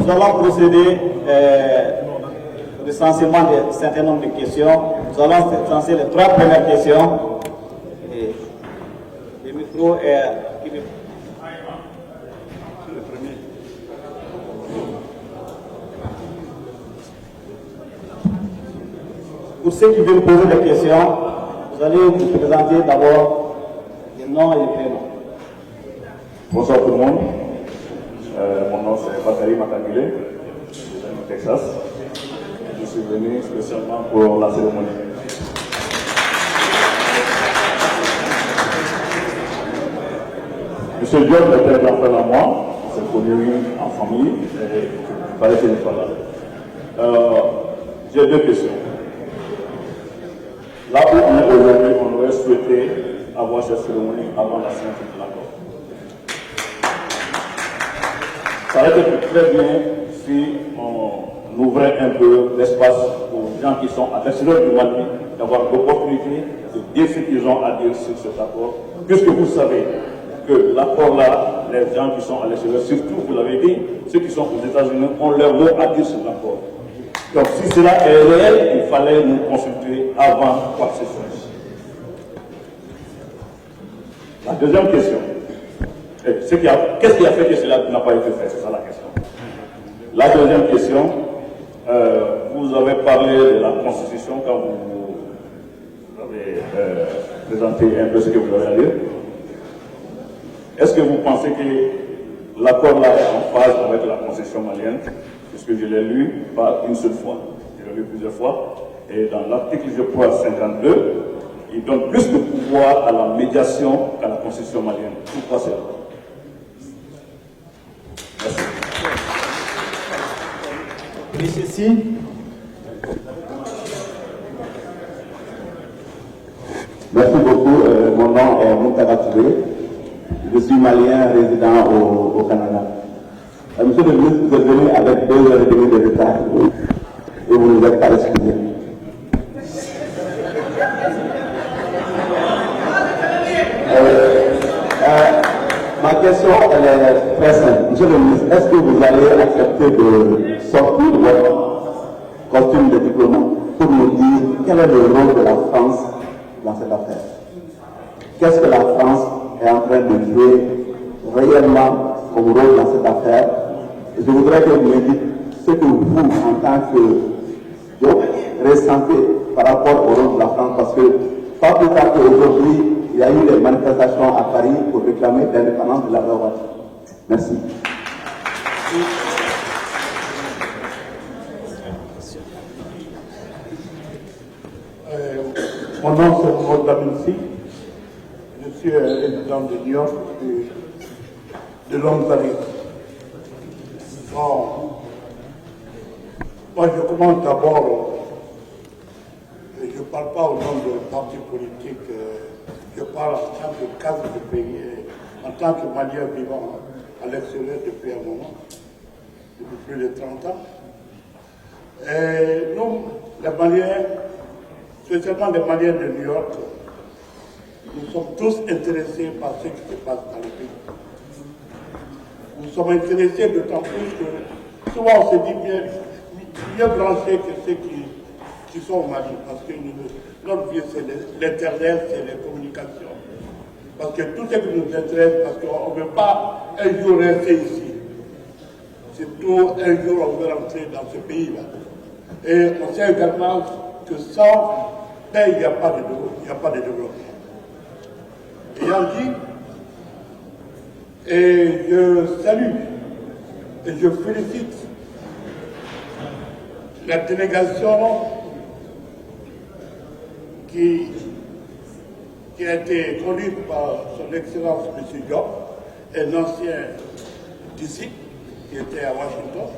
Nous allons procéder au recensement d'un certain nombre de questions. Nous allons recenser les 3 premières questions. Et le micro est... Pour ceux qui veulent poser des questions, vous allez vous présenter d'abord les noms et les prénoms. Bonsoir tout le monde. Mon nom c'est Bakary Makangile, je suis du Texas. Je suis venu spécialement pour la cérémonie. Monsieur Diop était un frère à moi, on s'est connus en famille et il fallait qu'il soit là. J'ai 2 questions. Là où on est aujourd'hui, on aurait souhaité avoir cette cérémonie avant la signature de l'accord. Ça aurait été très bien si on ouvrait un peu l'espace aux gens qui sont à l'extérieur du Mali d'avoir l'opportunité de dire ce qu'ils ont à dire sur cet accord, puisque vous savez que l'accord-là, les gens qui sont à l'extérieur, surtout, vous l'avez dit, ceux qui sont aux États-Unis ont leur mot à dire sur l'accord. Donc si cela est réel, il fallait nous consulter avant quoi que ce soit. La deuxième question. Qu'est-ce qui a fait que cela n'a pas été fait? C'est ça la question. La deuxième question, vous avez parlé de la Constitution quand vous avez présenté un peu ce que vous avez à dire. Est-ce que vous pensez que l'accord là est en phase avec la Constitution malienne? Puisque je l'ai lu pas une seule fois, je l'ai lu plusieurs fois. Et dans l'article, je crois, 52, il donne plus de pouvoir à la médiation qu'à la Constitution malienne. Pourquoi c'est là? Merci. Merci beaucoup. Mon nom est Moutara Touré. Je suis malien résident au Canada. Monsieur le ministre, vous êtes venu avec 2 heures et demie de retard et vous ne nous êtes pas excusé. Ma question elle est très simple. Monsieur le ministre, est-ce que vous allez accepter de sortir votre costume de diplomate pour nous dire quel est le rôle de la France dans cette affaire? Qu'est-ce que la France est en train de jouer réellement comme rôle dans cette affaire? Et je voudrais que vous me dites ce que vous, en tant que Diop, ressentez par rapport au rôle de la France, parce que pas plus tard qu'aujourd'hui, il y a eu des manifestations à Paris pour réclamer l'indépendance de la Rwanda. Merci. Mon nom c'est Maud Laminsi. Je suis résident de New York de longues années. Bon, moi je commence d'abord, je ne parle pas au nom de parti politique, je parle en tant que cadre de pays, en tant que Malien vivant à l'extérieur depuis un moment, depuis plus de 30 ans. Et nous, les Maliens, spécialement les Maliens de New York, nous sommes tous intéressés par ce qui se passe dans le pays. Nous sommes intéressés d'autant plus que souvent on se dit mieux branchés que ceux qui sont au Mali, parce que notre vie c'est l'internet, c'est les communications. Parce que tout ce qui nous intéresse, parce qu'on ne veut pas un jour rester ici. C'est tout un jour on veut rentrer dans ce pays-là. Et on sait également que sans paix, il n'y a pas de développement. Ayant dit, et je salue et je félicite la délégation qui a été conduite par son Excellence M. Diop, un ancien d'ici, qui était à Washington,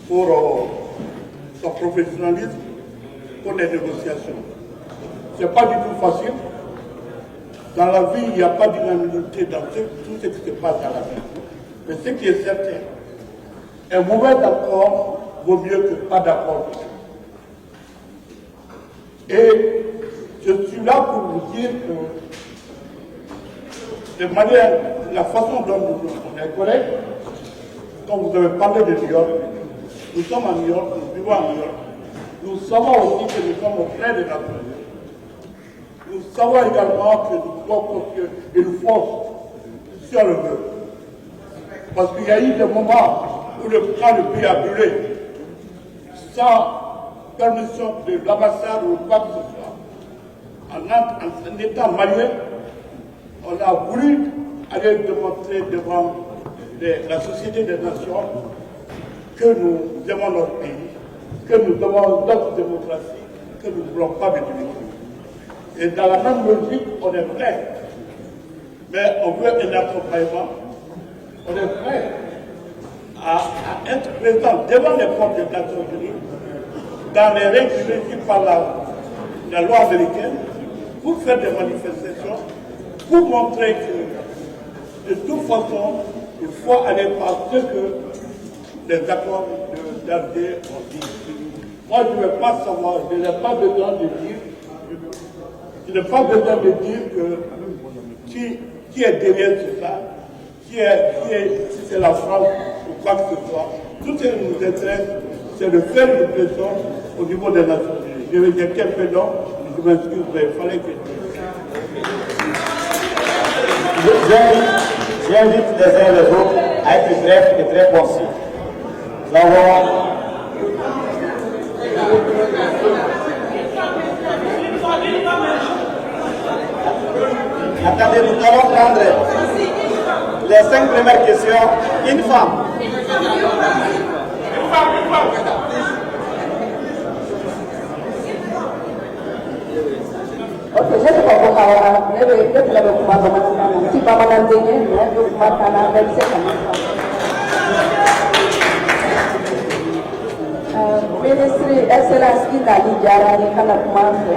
pour son professionnalisme, pour les négociations. Ce n'est pas du tout facile. Dans la vie, il n'y a pas d'unanimité dans tout ce qui se passe dans la vie. Mais ce qui est certain, un mauvais accord vaut mieux que pas d'accord. Et je suis là pour vous dire que de manière, la façon dont on est collègues, quand vous avez parlé de New York, nous sommes à New York, nous vivons à New York. Nous savons aussi que nous sommes auprès des Nations Unies. Nous savons également que nous devons construire une force sur le mur. Parce qu'il y a eu des moments où le pays a brûlé sans permission de l'ambassade ou quoi que ce soit. En étant malien, on a voulu aller démontrer devant la Société des Nations que nous aimons notre pays, que nous aimons notre démocratie, que nous ne voulons pas de division. Et dans la même logique, on est prêt. Mais on veut un accompagnement. On est prêt à être présent devant les portes des Nations Unies, dans les règles régies par la loi américaine, pour faire des manifestations, pour montrer que, de toute façon, il faut aller par ce que les accords d'Alger ont dit. Moi, je ne vais pas savoir, je n'ai pas besoin de dire, qui est derrière tout ça, si c'est la France ou quoi que ce soit. Tout ce qui nous intéresse, c'est de faire une pression au niveau des Nations Unies. Je vais dire quelques noms, je m'excuse, mais il fallait que J'invite les uns et les autres à être brefs et très concis. Nous avons... Attendez, nous allons prendre les 5 premières questions. Une femme. Ok, je sais pas pourquoi je vais si pas madame Dégné, je vais vous mettre à la 27 Ministre, Excellence Idali Diarani Kanakumance.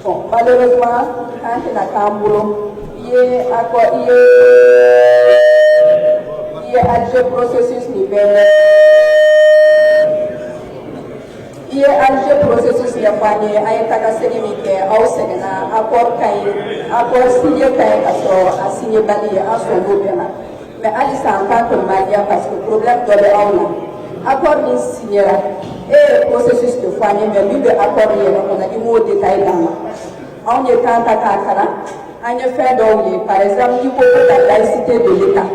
Bon, malheureusement, quand il a Kamboulou, il y a Alger processus niveau. Il y a Alger processus qui a fait un catastrophe au Sénégal, accord signé à signer Bali à son gouvernement. Mais Alice en tant que Malien, parce que le problème de l'Aula, accord signé et processus de foyer, mais lui de accord, on a dit mot détail dans on est tant à Kakara, on est fait d'oublier, par exemple, il faut la laïcité de l'État.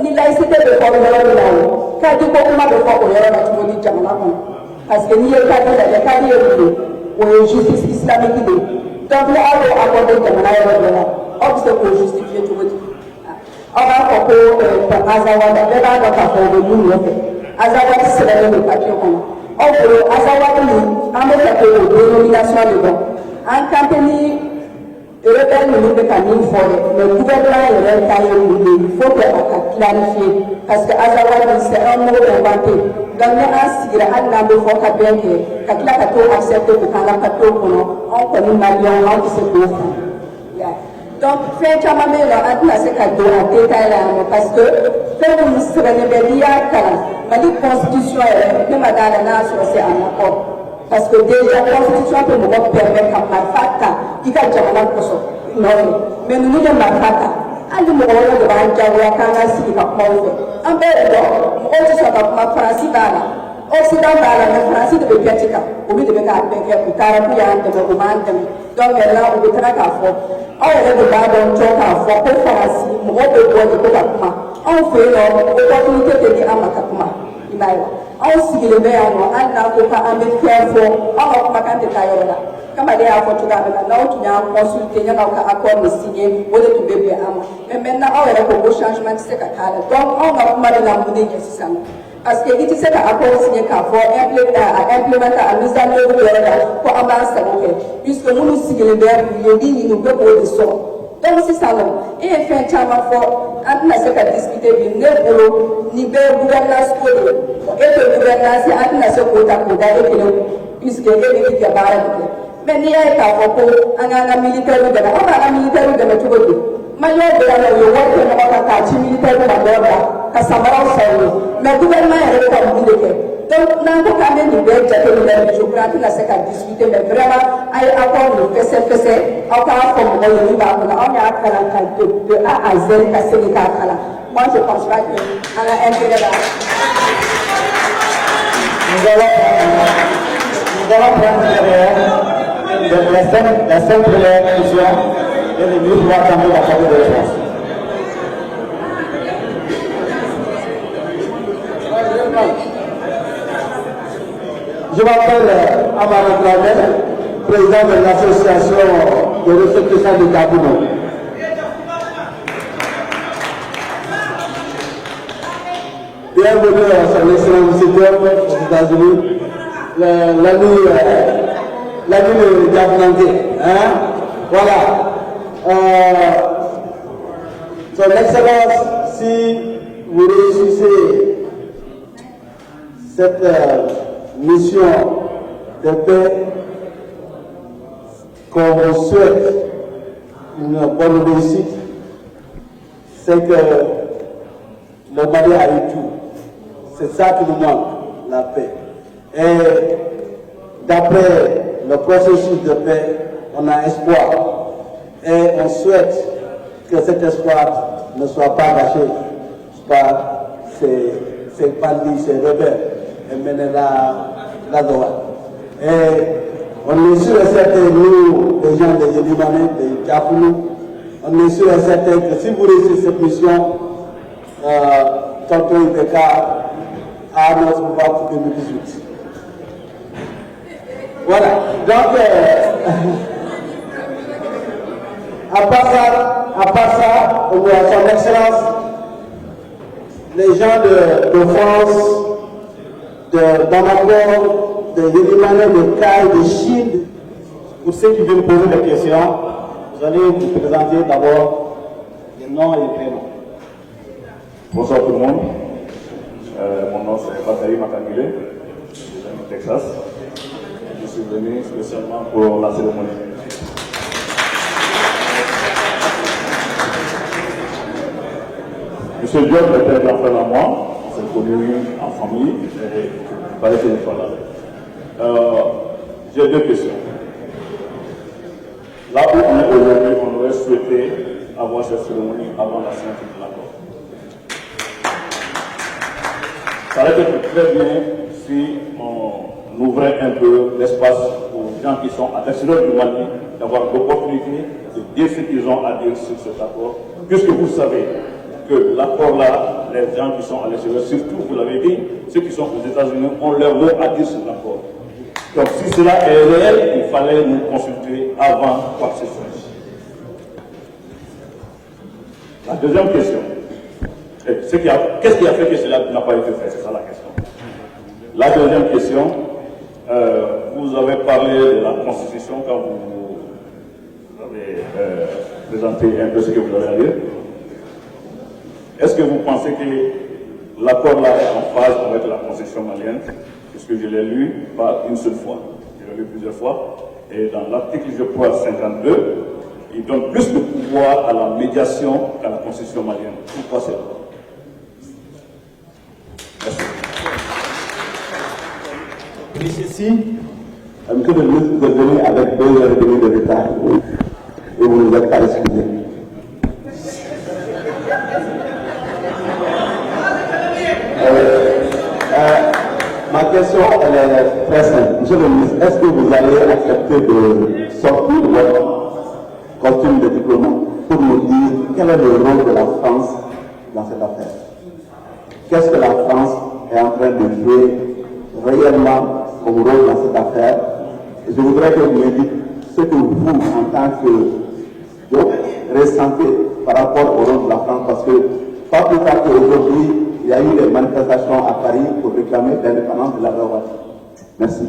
Ni laïcité de Fort-Bélaou, car du coup, on a de Fort-Bélaou, parce que ni le cadre de l'État ni le justice islamique. Donc, là, on a accordé des manières obstacle justifié tout le monde. On va faire Azawad, le bas de la forme de nous, Azawad, c'est le papier. On veut Azawad, on met la dénomination de bon. En campagne, le rebelle ne peut pas nous faire, le gouvernement est taillé, il faut clarifier, parce que Azawad, c'est un mot inventé. Donc, nous avons de fois qu'à bien que quand accepté pour qu'on a pas tout pour nous, on connaît Marion, on se trouve. Donc, fait un moment là, on a ce cadeau à détail parce que faire une sérénité à la constitution est même dans la nation, c'est un accord. Parce que déjà, la constitution peut nous permettre à Marfata, qui a déjà un accord. Non, mais nous avons Marfata. Ali mo wala de ban jawo kanga si ka ko an be do mo o so ka ma France bala Occident bala na France de be piatika o bi de be ka be ke ku tara ku ya de mo man de donc là o be tra ka fo o le de ba don to ka fo ko France mo o be bo de ko ka kuma on fait no opportunité de di amaka kuma ibayo on sigile be ya no an na ko ka am be fo o ko kuma kan de tayo la kama les Portugal là où tu as consulté, il y a un accord signé, où tu bébé à moi. Mais maintenant, on a un changement de ce cas. Donc, on va pas la monnaie nécessairement. Parce que il s'est accord signé qu'à implémenter à mise en œuvre pour avancer. Puisque nous nous signons les verbes, nous ne pouvons pas le son. Donc, c'est ça. Et enfin, tu as fort, on a ce qu'à discuter, ni gouvernance, et que gouvernance, on a ce qu'on a puisque il y a des mais n'y a pas beaucoup, on a un militaire de la militaire de la Togo. Malgré la militaire de la Borda, Kassamara, mais le gouvernement est comme vous. Donc, nous avons quand même une belle jaquette, je crois que c'est qu'à discuter, mais vraiment, à avoir le PC, encore comme on y va, on a de A à Z, moi je ne pense pas qu'on a intérêt là. Nous allons prendre derrière les 5 premières questions et les ministres vont attendre la parole de réponse. Je m'appelle Amara Dramé, président de l'association de restitution de Gabouno. Bienvenue à son excellent visiteur aux États-Unis, l'ami de Gaboulandé. Hein? Voilà. Son Excellence, si vous réussissez cette mission de paix, qu'on vous souhaite une bonne réussite, c'est que le Mali a eu tout. C'est ça qui nous manque, la paix. Et d'après le processus de paix, on a espoir. Et on souhaite que cet espoir ne soit pas gâché par ces bandits, ces rebelles, et mener la droite. Et on est sûr et certain, nous, les gens des Libanais, des Diakoulou, on est sûr et certain que si vous réussissez cette mission, tonton Ibeka a notre pouvoir pour 2018. Voilà. Donc, à part ça, on a son Excellence, les gens de France, de Bamako, de Yélimané, de Caille, de Chine. Pour ceux qui veulent poser des questions, vous allez vous présenter d'abord les noms et les prénoms. Bonsoir tout le monde. Mon nom c'est Bakary Makamile, je suis du Texas. Je suis venu spécialement pour la cérémonie. Monsieur Diop était un grand frère à moi, on s'est connus en famille et il fallait que je sois là. J'ai deux questions. Là où on est aujourd'hui, on aurait souhaité avoir cette cérémonie avant la signature de l'accord. Ça aurait été très bien si on ouvrait un peu l'espace aux gens qui sont à l'extérieur du Mali d'avoir l'opportunité de dire ce qu'ils ont à dire sur cet accord, puisque vous savez que l'accord-là, les gens qui sont à l'extérieur, surtout, vous l'avez dit, ceux qui sont aux États-Unis ont leur mot à dire sur l'accord. Donc si cela est réel, il fallait nous consulter avant quoi que ce soit. La deuxième question, qu'est-ce qui a fait que cela n'a pas été fait? C'est ça la question. La deuxième question, vous avez parlé de la Constitution quand vous avez présenté un peu ce que vous avez à dire. Est-ce que vous pensez que l'accord là est en phase avec la Constitution malienne? Puisque je l'ai lu pas une seule fois, je l'ai lu plusieurs fois. Et dans l'article, je crois, 52, il donne plus de pouvoir à la médiation qu'à la Constitution malienne. Pourquoi c'est là? Merci. Puis ici, monsieur le ministre, vous êtes venu avec 2 heures et demie de retard et vous ne vous êtes pas excusé. Ma question, elle est très simple. Monsieur le ministre, est-ce que vous allez accepter de sortir votre costume de diplomate pour nous dire quel est le rôle de la France dans cette affaire? Qu'est-ce que la France est en train de jouer réellement comme rôle dans cette affaire? Et je voudrais que vous me dites ce que vous, en tant que Diop, ressentez par rapport au rôle de la France, parce que pas plus tard qu'aujourd'hui, il y a eu des manifestations à Paris pour réclamer l'indépendance de la Rwanda. Merci.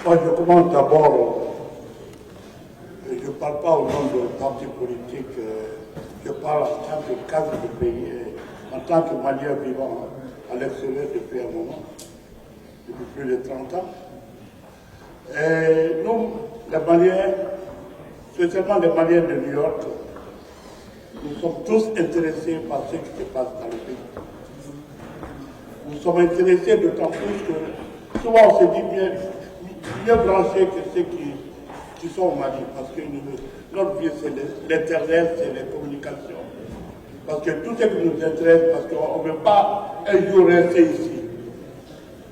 Moi, je commence d'abord, je ne parle pas au nom de parti politique, je parle en tant que cadre de pays, en tant que Malien vivant à l'extérieur depuis un moment, depuis plus de 30 ans. Et nous, les Maliens, spécialement les Maliens de New York, nous sommes tous intéressés par ce qui se passe dans le pays. Nous sommes intéressés d'autant plus que souvent on se dit bien branchés que ceux qui sont au Mali, parce que notre vie c'est l'internet, c'est les communications. parce que tout ce qui nous intéresse, parce qu'on ne veut pas un jour rester ici.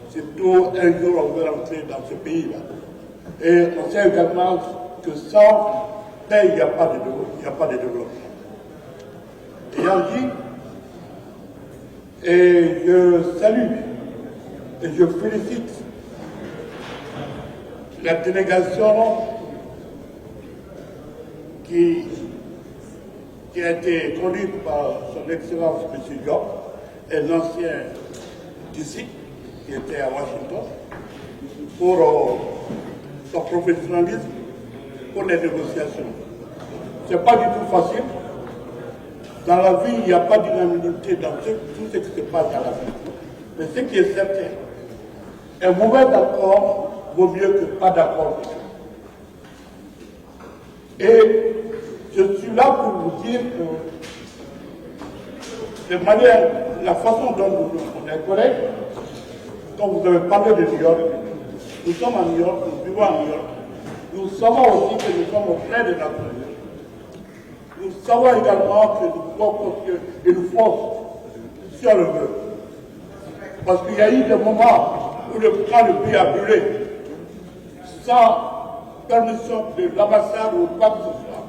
Surtout un jour on veut rentrer dans ce pays-là. Et on sait également que sans paix, il n'y a pas de développement. Ayant dit, et je salue et je félicite la délégation qui a été conduite par son Excellence M. Diop, un ancien d'ici, qui était à Washington, pour son professionnalisme, pour les négociations. Ce n'est pas du tout facile. Dans la vie, il n'y a pas d'unanimité dans tout ce qui se passe dans la vie. Mais ce qui est certain, un mauvais accord vaut mieux que pas d'accord. Et je suis là pour vous dire que, de manière, la façon dont on est correct, quand vous avez parlé de New York, nous sommes à New York, nous vivons à New York, nous savons aussi que nous sommes au frères de la planète. Nous savons également que nous devons construire une force si on le veut. Parce qu'il y a eu des moments où quand le pays a brûlé, sans permission de l'ambassade ou quoi que ce soit,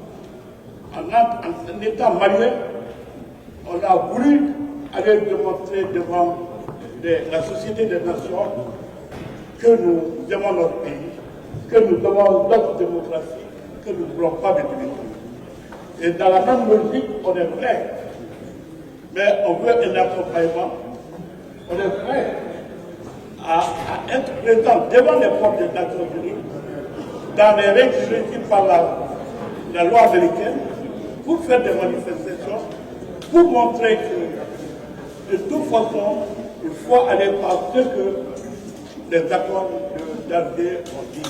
en étant malien, on a voulu aller démontrer devant la Société des Nations que nous aimons notre pays, que nous aimons notre démocratie, que nous ne voulons pas de division. Et dans la même logique, on est prêt, mais on veut un accompagnement, on est prêt à être présent devant les forces des Nations Unies, dans les règles régies par la loi américaine, pour faire des manifestations, pour montrer que de toute façon, il faut aller par ce que les accords d'Alger ont dit.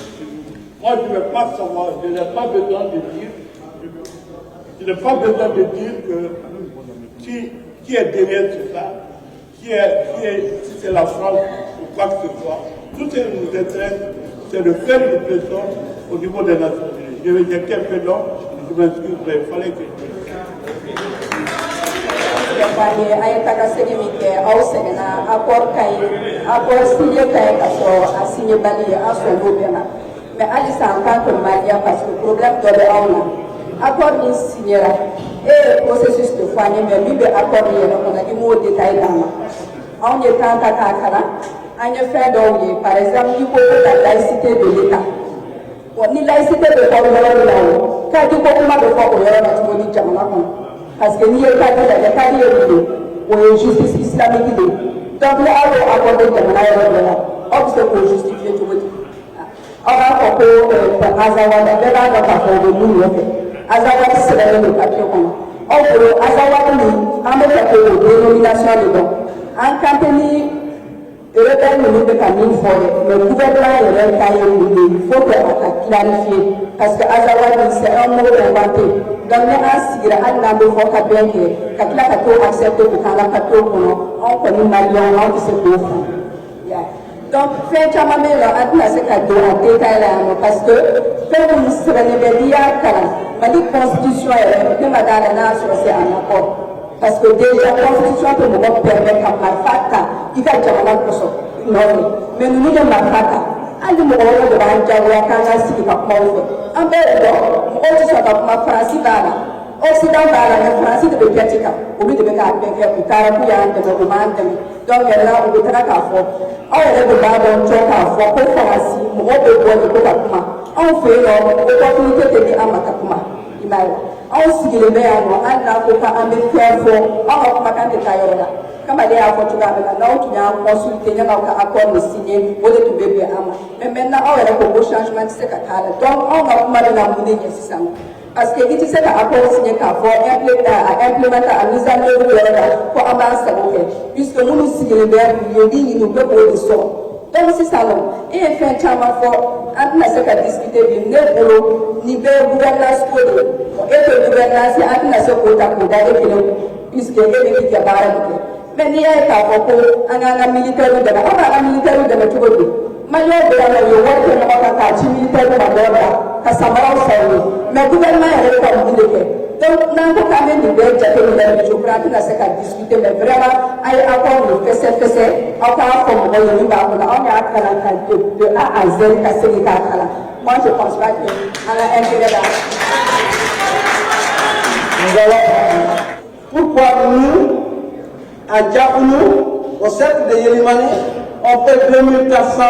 Moi, je ne vais pas savoir, je n'ai pas besoin de dire. Je n'ai pas besoin de dire que qui est derrière tout ça, si c'est la France ou quoi que ce soit. Tout ce qui nous intéresse, c'est de faire une pression au niveau des Nations Unies. J'ai été un peu long, je m'excuse, mais il fallait que mais Alice en tant que malien parce que le problème de accord ni signera et processus de foi mais lui accord on a dit mot détail dans on est tant à Kakara on est fait donc par exemple il faut la laïcité de l'État ni laïcité de l'État quand tu commences de fois au Yoro tu parce que ni le cas de la justice islamique donc là on a accordé de justifier tout le Aza le gouvernement il faut clarifier parce que Azawadi c'est un mot inventé. Donc nous accepter on connaît Malion, on se donc, fait chamamé là, à ce cadeau à détail parce que faire une sérénité la constitution est de madame c'est un accord. Parce que déjà, la constitution peut nous permettre à Marfata, il va dire à la personne. Non, mais nous nous Marfata. Allez, nous allons de la Kanga si pas mauvais. En fait, on se va ma France Occident la France de Pética, au lieu de faire pour Carapuyan, de Roman, donc là, on peut faire on est de Babon, Choka, pour France, on peut boire de Kokakuma. On fait l'opportunité de dire à Matakuma. On s'y le met à nous, on a un faire fort, on a pas de Tayola. Comme elle est à Portugal, tu as consulté, il y a un accord de signer, au lieu de bébé Ama. Mais maintenant, on a un changement de secrétaire. Donc, on a pas de la monnaie nécessairement. Parce que il s'est accord signé qu'à implémenter à mise en œuvre pour avancer. Puisque nous nous signons le verbe, nous nous pouvons le son. Donc c'est ça. Et enfin, tu as fort, on a ce discuter de nos ni de gouvernance et de gouvernance, on a ce quota puisque il y a des barres. Mais il y a un militaire de la militaire de la Malgré de la militaire de la ka samaraw sauni mais gouvernement yɛrɛ ka mun de kɛ donc n'an ko k'an bɛ nin bɛɛ jateminɛ je crois tɛna se ka discuter mais vraiment a ye accord nin fɛsɛfɛsɛ aw k'a fɔ mɔgɔ ye min b'a kɔnɔ anw y'a kalan ka de A à Z ka segin k'a kalan moi je pense pas que an ka intérêt la. Pourquoi nous, à Diakoulou, au centre de Yélimani, on paie 2400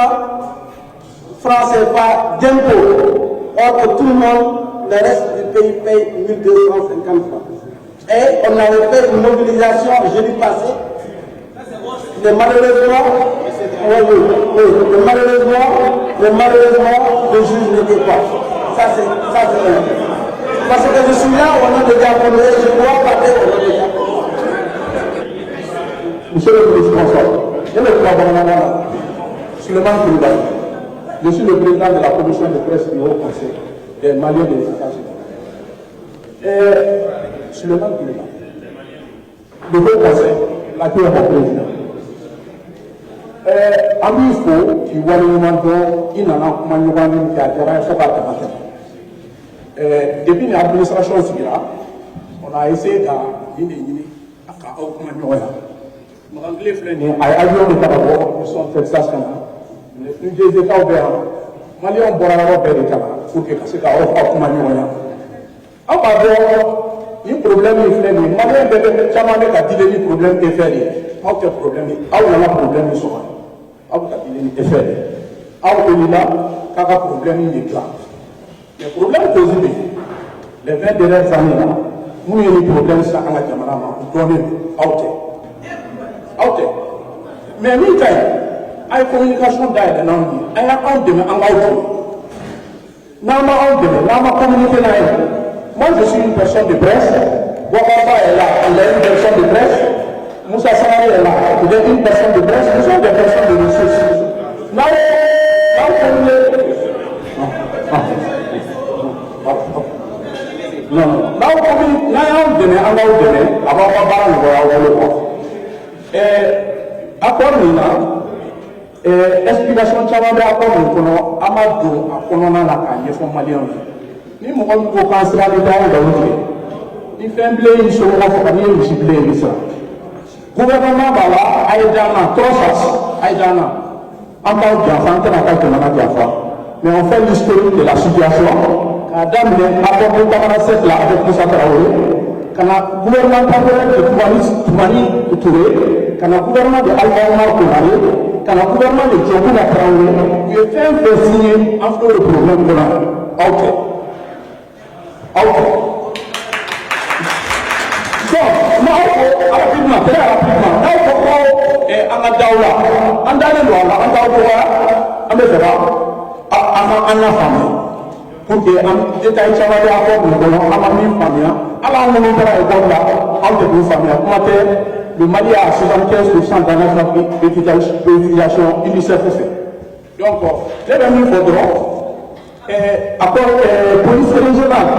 francs CFA d'impôts, or que tout le monde, le reste du pays paye 1250 francs. Et on avait fait une mobilisation jeudi passé, mais malheureusement, le juge n'était pas. Ça c'est vrai. Parce que je suis là au nom de Diakoulou et je dois parler au nom de Diakoulou. Monsieur le ministre, bonsoir. Je me trouve Suleiman Koulibaly. Je suis le président de la commission de presse du Haut Conseil des Maliens des États-Unis. Suleiman Koulibaly. Le Haut Conseil, la paix est mon président. Ami Fo, qui voit le moment où il n'en a pas eu qui a été depuis l'administration Sira, on a essayé d'aider à augmenter. Avion de Carabo, nous sommes Texas, nous des États ouverts, Maliens ont boire de Cana, pour que c'est à augmenter. En bas, il y a un problème, Maliens devaient jamais dire que le problème est fait. Pas de problème, ah on a un problème, ils sont là. Ah vous avez dit fait. Ah on est là, car un problème est là. Le problème posé, les 20 dernières années, nous avons des problèmes sur la Jamana, nous donnons out. Mais nous, il y a une communication d'aide, il y a un demain en out. Moi, je suis une personne de presse, Bouakaba est là, il est une personne de presse, Moussa Sarari est là, il est une personne de presse, nous sommes des personnes de ressources. Explication caman bɛ accord nin kɔnɔ an b'a don a kɔnɔna la k'a ɲɛfɔ maliyɛnw ye ni mɔgɔ min ko k'an sera ni taa nkalon tigɛ ni fɛn bilen y'i somɔgɔ faga n'i ye misi bilen ye sisan gouvernement b'a la a ye d'an na trop fast a ye d'an na an b'aw janfa an tɛna taa jamana janfa mais on fait l'historique de la situation k'a daminɛ accord de Tamanrasset la avec Moussa Traoré ka na gouvernement temporaire de Toumani Touré ka na gouvernement de Alpha Oumar Konaré quand le gouvernement de Djoko l'a travaillé, il a fait un peu signer en fait le problème de la OK. Donc, rapidement, là, il faut pour que détail caman bɛ accord nin kɔnɔ an ma min faamuya ala an minnu taara école la aw tɛ k'u faamuya kuma tɛ le Mali a 75% d'utilisation UNICEF fait. Donc, je vais vous dire accord police régionale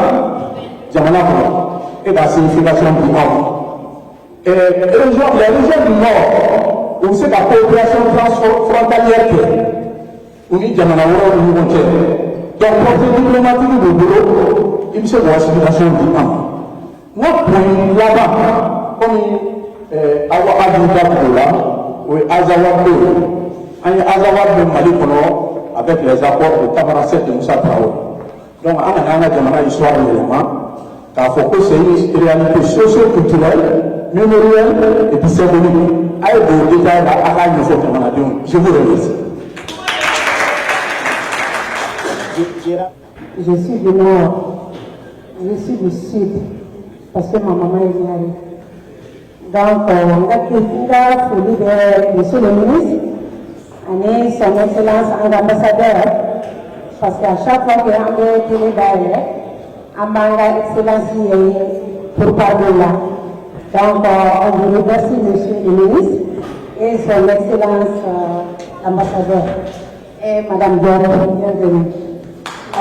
jamana kɔnɔ et la signification du nord. Les régions du nord où c'est la coopération transfrontalière où il y a jamana wɛrɛw ni ɲɔgɔn cɛ. Donc, pour diplomatique de boulot, il se voit la situation du nord. Moi, pour là-bas, comme awa Adouda Koula, ou Azawad de Mali avec les accords de Tamanrasset de Moussa Traoré. Donc, on a une histoire d'éléments, car il faut que c'est une réalité socio-culturelle, mémorielle et puis symbolique. Avec des détails à la je vous remercie. Je suis du nord, je suis du sud, parce que ma maman est venue. Donc, on a folie de monsieur le ministre, et son excellence en ambassadeur, parce qu'à chaque fois que on est télé d'ailleurs, on a excellence pour parler là. Donc, on vous remercie monsieur le ministre et son excellence ambassadeur. Et madame Dior, bienvenue.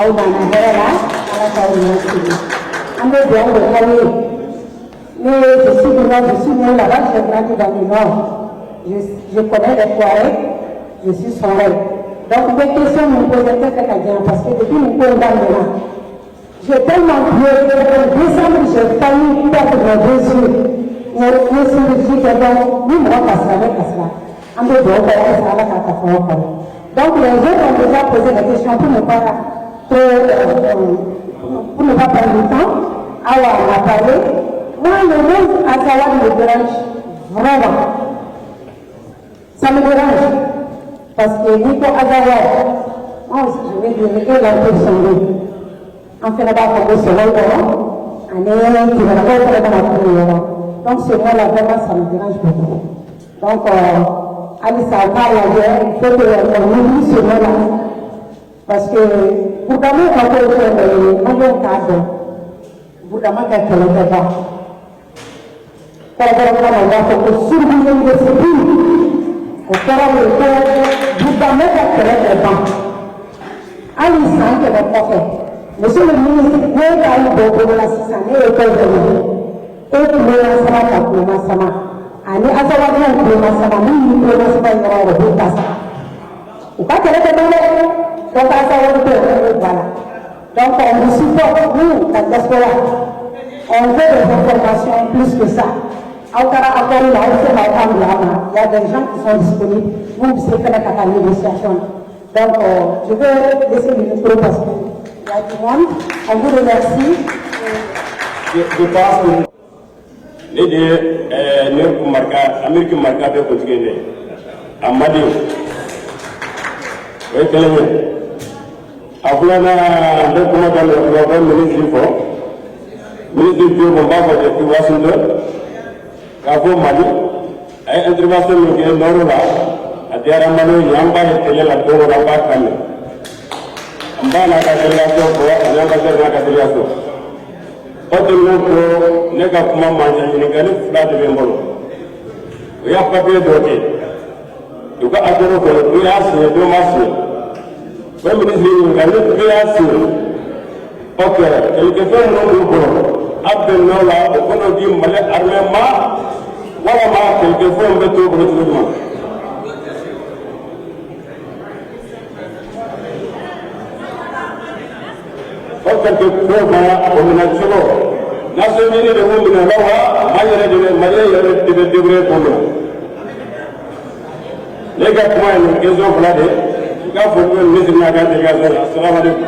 On a un là, à la on est bien de famille. Mais je suis né là-bas, j'ai grandi dans le nord. Je connais les foyers, je suis son rêve. Donc, des questions me posent très bien parce que depuis mon point d'âme, j'ai tellement pleuré. En décembre, j'ai failli perdre mes 2 yeux. Je suis dit que nous, on passe avec ça. Donc, les autres ont déjà posé la question pour ne pas perdre du temps. Alors, on a parlé. Moi, le monde à savoir me dérange vraiment. Ça me dérange. Parce que Nico Azawa, moi aussi, je vais dire qu'il a été sauvé. En fait, là-bas, comme ce rôle, on est qui va la faire dans la première. Donc, ce rôle-là, vraiment, ça me dérange beaucoup. Donc, Alice a parlé à il faut qu'on oublie ce rôle-là. Parce que, pour d'abord, quand on fait le moyen cadre, pour d'abord, quand on le fait pas, quand on va faire le survivre de ce pays, on fera le faire, vous d'abord, quand on le fait pas. Alice a été le prophète. Monsieur le ministre, vous avez eu beaucoup de la 6 années et vous avez et vous avez ani asawa ni kuma sama ni kuma sama ni rawa ko kasa o ka kele ko dole ko ka asawa ko voilà donc on vous supporte nous la diaspora on veut des informations plus que ça Aukara akori la c'est pas il y a des gens qui sont disponibles vous pouvez faire la négociation donc je vais laisser le micro parce que il y a du monde on vous remercie je pense que ne de ne marka Amérique marka be ko tigende amadi way kelene afulana de kuma dal ko ministre fo ministre bi mo ba ko de Washington ka fo mali ay intervention mi ke noro la adiara mano yamba he tele la do ra ba kan amba na ka tele ko yamba ka tele ko Otelo ko nega kuma manja ni ngani fula de bembolo. Ya papier doke. Duka agoro ko ya se do masu. Ba ministre ngani ya se. Okay, quelque fois no do ko. Abdel Nola ko no di male arme ma wala ma quelque fois mbe to ko to ma. Quelque fois ma on a solo. National de women lawa mayere de mayere de debre kono lega kuma ni kezo blade ka fo ko ministre na ga de ga assalamu alaikum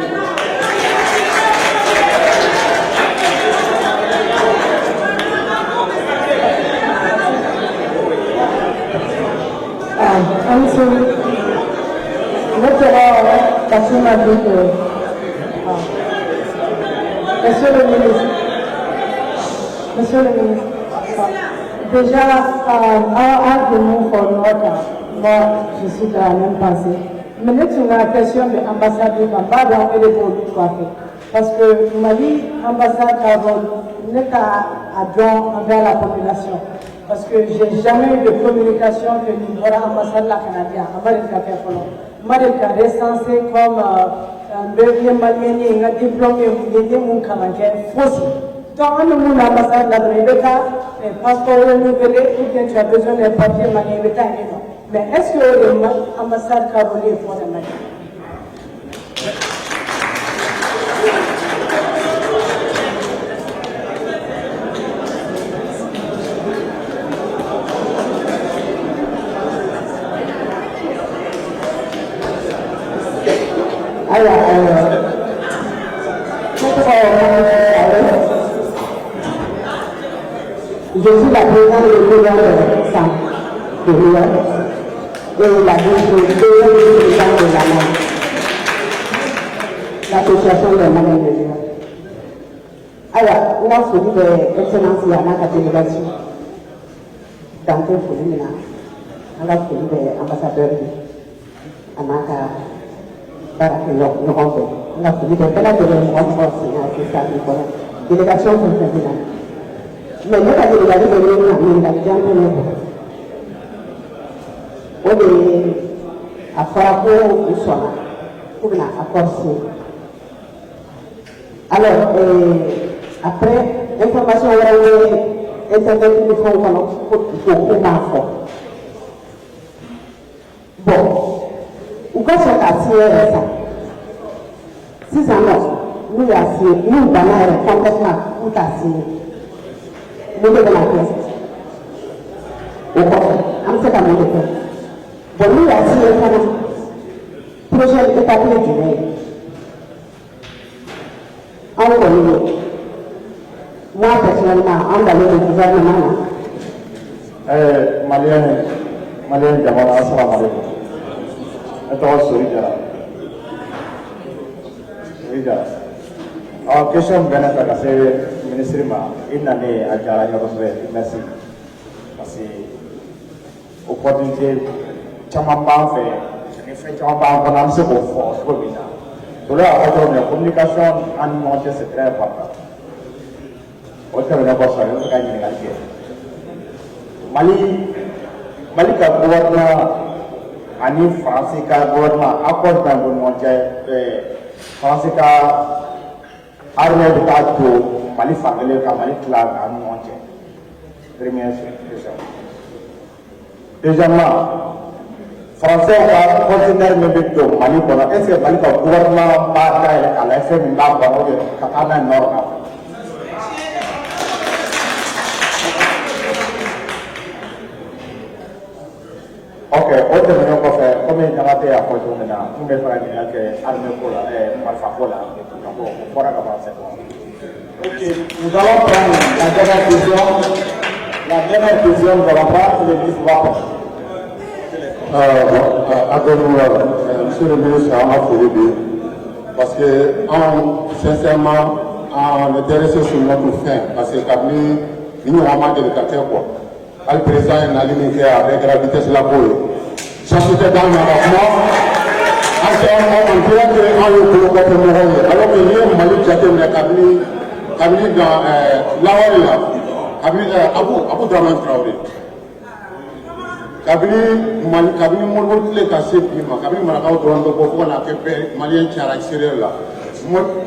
Monsieur le ministre, déjà, un de nous pour l'autre, moi, je suis de la même pensée. Mais nous, sur la question de l'ambassade de Mambaba, on est bon tout à fait. Parce que Mali, ambassade d'Avon, n'est qu'à don envers la population. Parce que j'ai jamais eu de communication que nous avons l'ambassade de la Canadienne, Marika recensé comme un deuxième malien, un diplômé, un Canadien, faux. Quand on a l'ambassade de la République, les passeports renouvelés, ou bien tu as besoin d'un papier manié, mais est-ce que l'ambassade Caroline est pour le Mali? Je suis la présidente du gouvernement de Sam, de New York, et la présidente de la Mali, l'association des Maliens de New York. Alors, on a choisi d'excellence à la délégation d'entrée pour lui, on a choisi des ambassadeurs, on a on a choisi des délégation pour le président. Mais nous, la délégation de l'Union, nous avons déjà on est à Farako ou Sona, pour l'accord. Alors, après, information Internet, il faut beaucoup d'infos. Bon, ou quand c'est assis ça. Si ça non, nous assis, nous banane complètement, nous assis. Nous devons la pièce. Au contraire, on sait comment le faire. Bon, nous assis ça. Projet de papier du nez. En gros, moi personnellement, en dans le gouvernement. Malien Jamana, assalamu alaikum. Attends, Sori Jara. Alors, question bien à passer, ministre, une année à Jara, merci. Parce que, opportunité, Chaman fait, fait Chaman on a un peu de force, pour la communication en monté, c'est très important. Autre que la bosse, on va gagner la guerre. Mali ka gouvernement ani France ka gouvernement accord dans le monde France ka armée de tato Mali famille ka Mali clan en monde première question. Deuxièmement, français ka conteneur mebito Mali bona est-ce que Mali ka gouvernement ba ta à la fin de la bonne ka ana normal. Ok, autre chose qu'on fait, comme il y a des apports maintenant, nous mettons l'armée pour la Malfa pour la donc on pourra commencer. Ok, nous allons prendre la dernière question. La dernière question, nous allons prendre le ministre Wapos. Monsieur le ministre, on a fait parce que, sincèrement, on est intéressé sur notre fin, parce que comme nous avons de l'éducateur, le président est alimentaire avec la vitesse de la boue. Ça c'était dans l'avancement. En ce moment, on dirait qu'on est pour le côté moral. Alors que les Mali Tchatem, Kabili dans Lawala, Abu Draman Traoré. Kabili Mourou, les cassés, Kabili Malakao Toronto, pour qu'on a fait Malien Tchara extérieur là.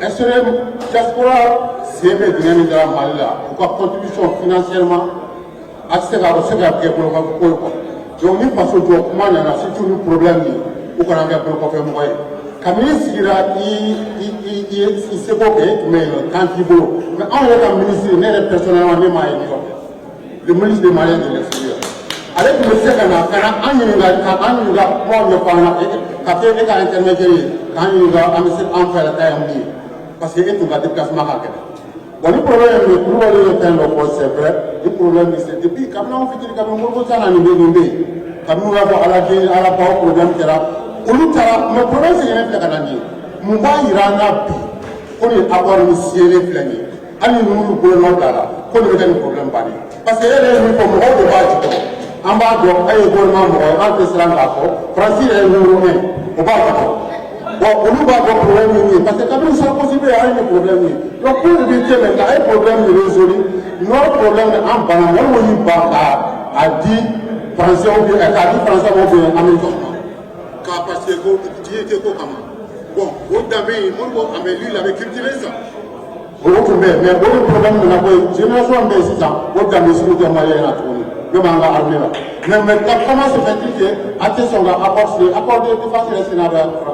Extérieur, diaspora, c'est le dynamique de la Mali là. Pourquoi contribution financièrement? Accès à la pour donc, nous passons au comment il y a surtout un problème où on a un peu de faire. Quand il s'est bloqué, mais quand il veut. Mais on est un ministre, il est personnellement le ministre des Maliens de l'extérieur. Avec le ministère, quand il a un intermédiaire, quand il a un fait la taille, parce qu'il est un déplacement. Bon, le problème, c'est vrai, le problème, c'est depuis quand on fait que nous avons ça, quand nous avons à la part problème qui est là, le problème, c'est qu'il y a un fait nous avons Irana, qu'on est avoir une ciel pleine. Allez, nous pouvons nous là, qu'on ait un problème. Parce que les gens comme moi de bâtiment, en bas de gouvernement, en Israël, Francis est au bâtiment. Bon, on nous va avoir un problème, parce que quand nous sommes possibles, il y a un problème. Donc, pour éviter maintenant un problème résolu, notre problème en Banane, on a dit français ou bien, français ou bien américain. Car parce que tu étais comment? Bon, vous avez lui, il avait cultivé ça. Mais le problème, on a pas génération de 6 ans, vous avez sur le moyen à tourner. Mais comment se fait-il que attention à accorder de façon à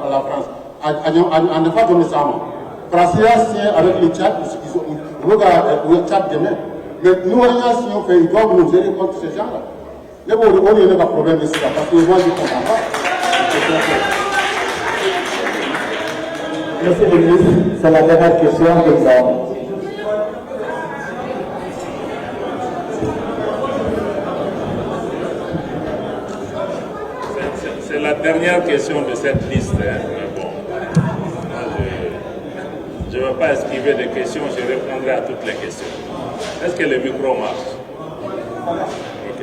la France en ne pas donner ça? France signé avec le Tchad, le Tchad demain. Mais nous, si on fait, ils doivent nous gérer contre ces gens-là. Mais bon, il n'y a pas de problème ici, parce que moi, je ne comprends pas. Monsieur le ministre, c'est la dernière question que nous avons. C'est la dernière question de cette liste. Mais bon, je ne veux pas esquiver des questions, je répondrai à toutes les questions. Est-ce que le micro marche? Ok.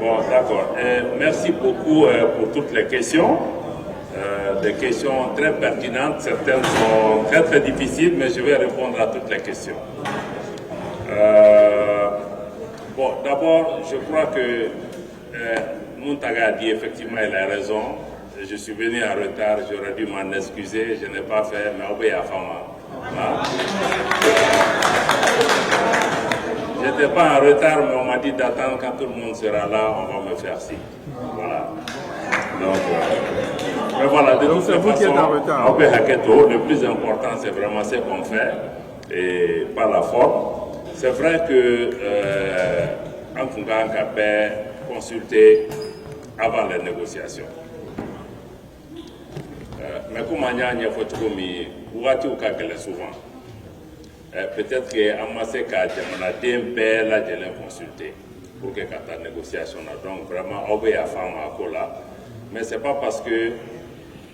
Bon, d'accord. Merci beaucoup pour toutes les questions. Des questions très pertinentes. Certaines sont très très difficiles, mais je vais répondre à toutes les questions. Bon, d'abord, je crois que Muntaga a dit effectivement, il a raison. Je suis venu en retard, j'aurais dû m'en excuser, je n'ai pas fait, mais obéi à Fama. Je n'étais pas en retard, mais on m'a dit d'attendre quand tout le monde sera là, on va me faire ci. Voilà. Donc, Mais voilà, de toute façon, le plus important, c'est vraiment ce qu'on fait et pas la forme. C'est vrai que en Kunga peut consulter avant les négociations. Mais comme on a souvent, peut-être qu'on a consulté pour que la négociation donc vraiment obéir à femme là. Mais c'est pas parce que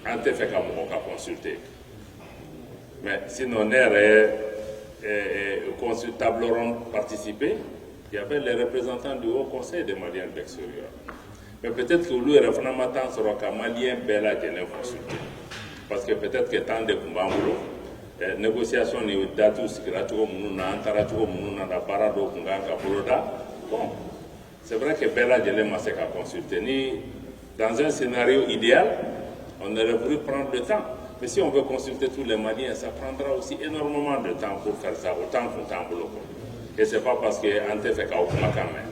on te fait qu'on consulter. Mais sinon les consultables auront participé. Il y avait les représentants du Haut Conseil des Maliens de l'extérieur. Mais peut-être que lui, référendum sera qu'un Malien bel à consulter. Parce que peut-être que tant de combats, négociation ni datu sikiratuko mununa antaratuko mununa da parado kunganga boloda. Bon, c'est vrai que bel à m'a consulter. Ni dans un scénario idéal, on aurait voulu prendre le temps. Mais si on veut consulter tous les Maliens, ça prendra aussi énormément de temps pour faire ça, autant qu'on t'en bloque. Et ce n'est pas parce qu'on te fait qu'au quand même.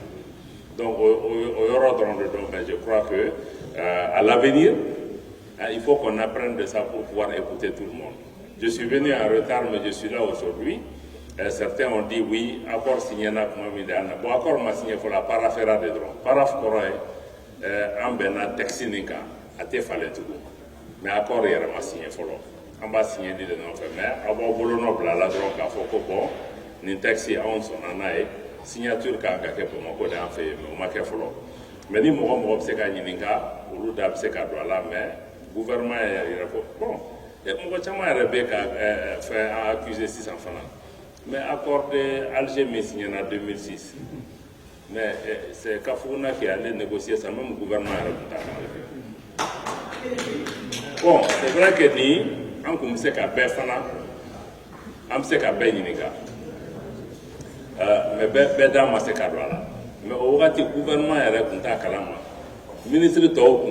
Donc, au ordre de je crois que à l'avenir, il faut qu'on apprenne de ça pour pouvoir écouter tout le monde. Je suis venu en retard, mais je suis là aujourd'hui. Certains ont dit oui, accord signé na bon, accord m'a signé pour la parafera de droits. Paraf koroy, en bena texinika, a te fallait tout. Mais accord hier m'a signé pour l'autre. On va signer de non fait, mais avant bolono bla la drogue à foko bon, ni taxi à on son anae, signature qu'a gagné pour mon code en fait, mais on m'a fait follow. Mais ni mon c'est qu'à Yininga, ou l'Udab c'est qu'à droit là, mais gouvernement est bon. Et on va faire accuser 6 enfants. Mais accordé Alger mais signé en 2006. Mais c'est Kafouna qui allait négocier ça, même le gouvernement a bon, c'est vrai que ni, on commence à faire on sait qu'à Beninga. Mais Bédama c'est qu'à droit là. Mais au gouvernement a répondu à Kalama. Ministre de Tau,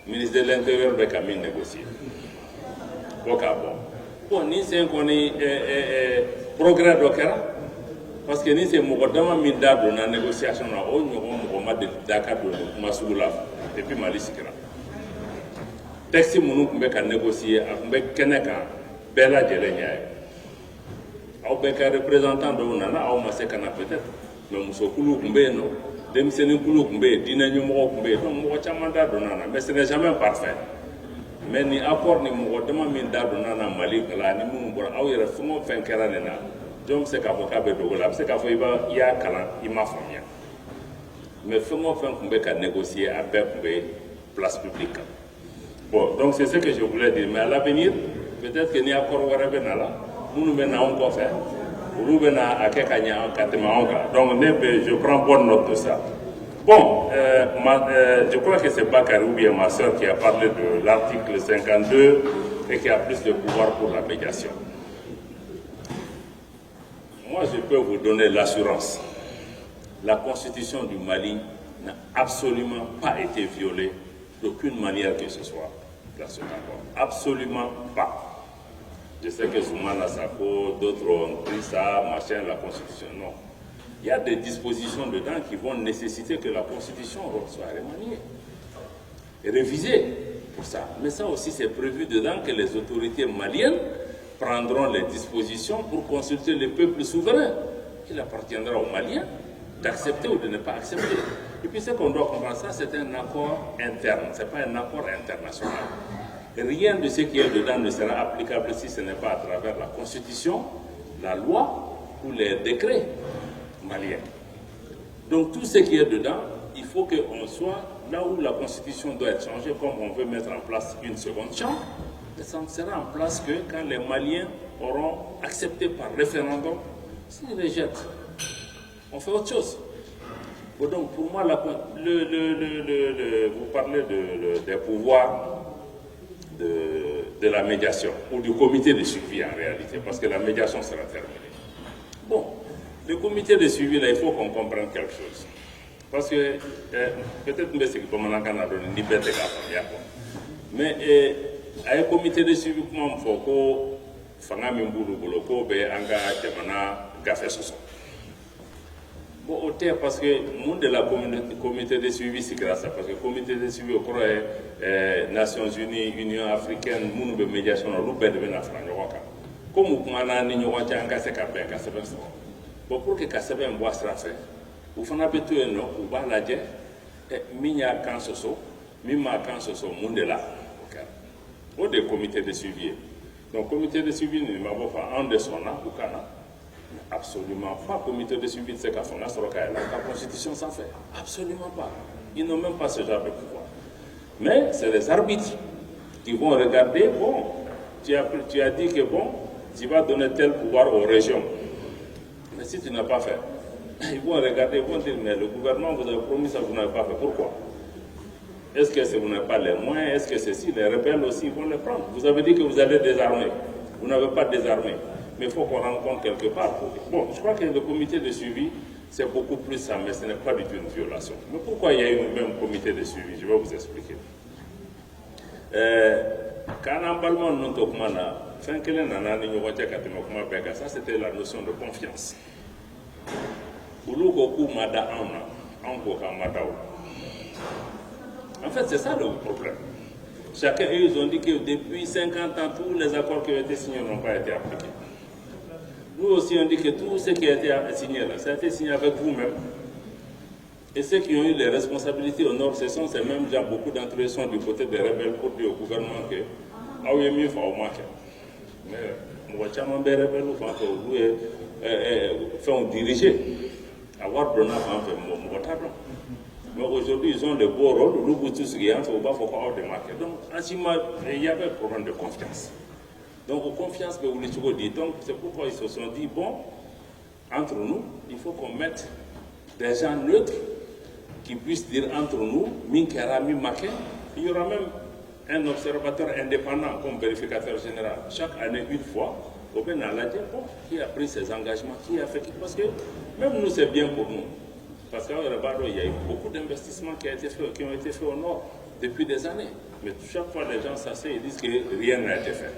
ministre de l'Intérieur de Camille négocier. Bon, ni c'est un progrès d'Okera, parce que ni c'est Mokodama Minda dans la négociation, on a des Dakar de Massoula, et puis Mali Sikra. Texte Mounou Kumbeka négocier avec Keneka, Bella Djelenia. Aubeka représentant de Onana, au Masekana peut-être, mais Moussokoulou Kumbe, non, Demseni Koulou Kumbe, Dina Numo Kumbe, donc Mouachamanda Donana, mais ce n'est jamais parfait. Mais ni accord ni Mokodama Minda Donana Mali, là, ni Moumoura, au Yerfumo Fenkeranena, Jom Sekavoka Bedogola, Sekavoiba, Yakala, Ima Famia. Mais Fumo Fenkumbeka négocier avec Kumbe, place publique. Bon, donc c'est ce que je voulais dire. Mais à l'avenir, peut-être qu'il n'y a encore Warabenala, nous venons encore faire. Nous venons à Kekanya en Katemaonga. Donc, je prends bonne note de ça. Bon, je crois que c'est Bakary ou bien ma soeur qui a parlé de l'article 52 et qui a plus de pouvoir pour la médiation. Moi, je peux vous donner l'assurance. La constitution du Mali n'a absolument pas été violée d'aucune manière que ce soit dans cet accord. Absolument pas. Je sais que Zoumana Sako, d'autres ont pris ça, machin, la Constitution. Non. Il y a des dispositions dedans qui vont nécessiter que la Constitution soit remaniée et révisée pour ça. Mais ça aussi, c'est prévu dedans que les autorités maliennes prendront les dispositions pour consulter le peuple souverain. Il appartiendra aux Maliens d'accepter ou de ne pas accepter. Et puis ce qu'on doit comprendre, ça c'est un accord interne, ce n'est pas un accord international. Et rien de ce qui est dedans ne sera applicable si ce n'est pas à travers la Constitution, la loi ou les décrets maliens. Donc tout ce qui est dedans, il faut qu'on soit là où la Constitution doit être changée, comme on veut mettre en place une seconde chambre, et ça ne sera en place que quand les Maliens auront accepté par référendum, s'ils rejettent, on fait autre chose. Bon, donc pour moi, vous parlez des pouvoirs de la médiation, ou du comité de suivi en réalité, parce que la médiation sera terminée. Bon, le comité de suivi, là, il faut qu'on comprenne quelque chose. Parce que, peut-être que c'est comme on a donné une liberté, mais avec le comité de suivi, comment il faut que Fanga Mimboulou Boloko, Anga Jamana, Gafé Soso. Bon, au terre, parce que le monde de la communauté de suivi, c'est grâce à ça. Parce que le comité de suivi, au cours des Nations Unies, Union africaine, nous de médiation, nous devons faire comme vous avez dit, nous avons fait bon, pour que Kassabé en bois sera fait, vous faites un peu de temps, vous allez la dire, Minya Kansoso, Mima Kansoso, Mundela. Au des comités de suivi. Donc, comité de suivi, nous n'avons pas un de son an, ou Kana. Absolument pas. Comité de suivi de ce qu'on a sur la Constitution s'en fait. Absolument pas. Ils n'ont même pas ce genre de pouvoir. Mais c'est les arbitres qui vont regarder, bon, tu as dit que bon, tu vas donner tel pouvoir aux régions. Mais si tu n'as pas fait, ils vont regarder, ils vont dire, mais le gouvernement vous a promis ça, vous n'avez pas fait. Pourquoi? Est-ce que vous n'avez pas les moyens? Est-ce que ceci, les rebelles aussi vont les prendre? Vous avez dit que vous allez désarmer. Vous n'avez pas désarmé. Mais il faut qu'on rencontre quelque part. Bon, je crois que le comité de suivi, c'est beaucoup plus ça, mais ce n'est pas du tout une violation. Mais pourquoi il y a eu même comité de suivi? Je vais vous expliquer. Ça, c'était la notion de confiance. En fait, c'est ça le problème. Chacun, ils ont dit que depuis 50 ans, tous les accords qui ont été signés n'ont pas été appliqués. Nous aussi, on dit que tout ce qui a été signé là, ça a été signé avec vous-même. Et ceux qui ont eu les responsabilités au Nord, ce sont ces mêmes gens, beaucoup d'entre eux sont du côté des rebelles pour dire au gouvernement que ah oui, mieux faut au moins que. Mais moi, je suis rebelle ou pas que vous font diriger. Avoir donné un peu mon tableau. Mais aujourd'hui, ils ont le beau rôle, nous vous tous qui ont fait au bas, il faut pas démarquer. Donc, il y avait un problème de confiance. Donc, confiance que vous les dit. Donc, c'est pourquoi ils se sont dit, bon, entre nous, il faut qu'on mette des gens neutres qui puissent dire entre nous, Minkera, Mimake. Il y aura même un observateur indépendant comme vérificateur général. Chaque année, une fois, au Benaladje, bon, qui a pris ses engagements, qui a fait. Parce que même nous, c'est bien pour nous. Parce qu'à Rebado, il y a eu beaucoup d'investissements qui ont été faits au Nord depuis des années. Mais chaque fois, les gens s'asseyent et disent que rien n'a été fait.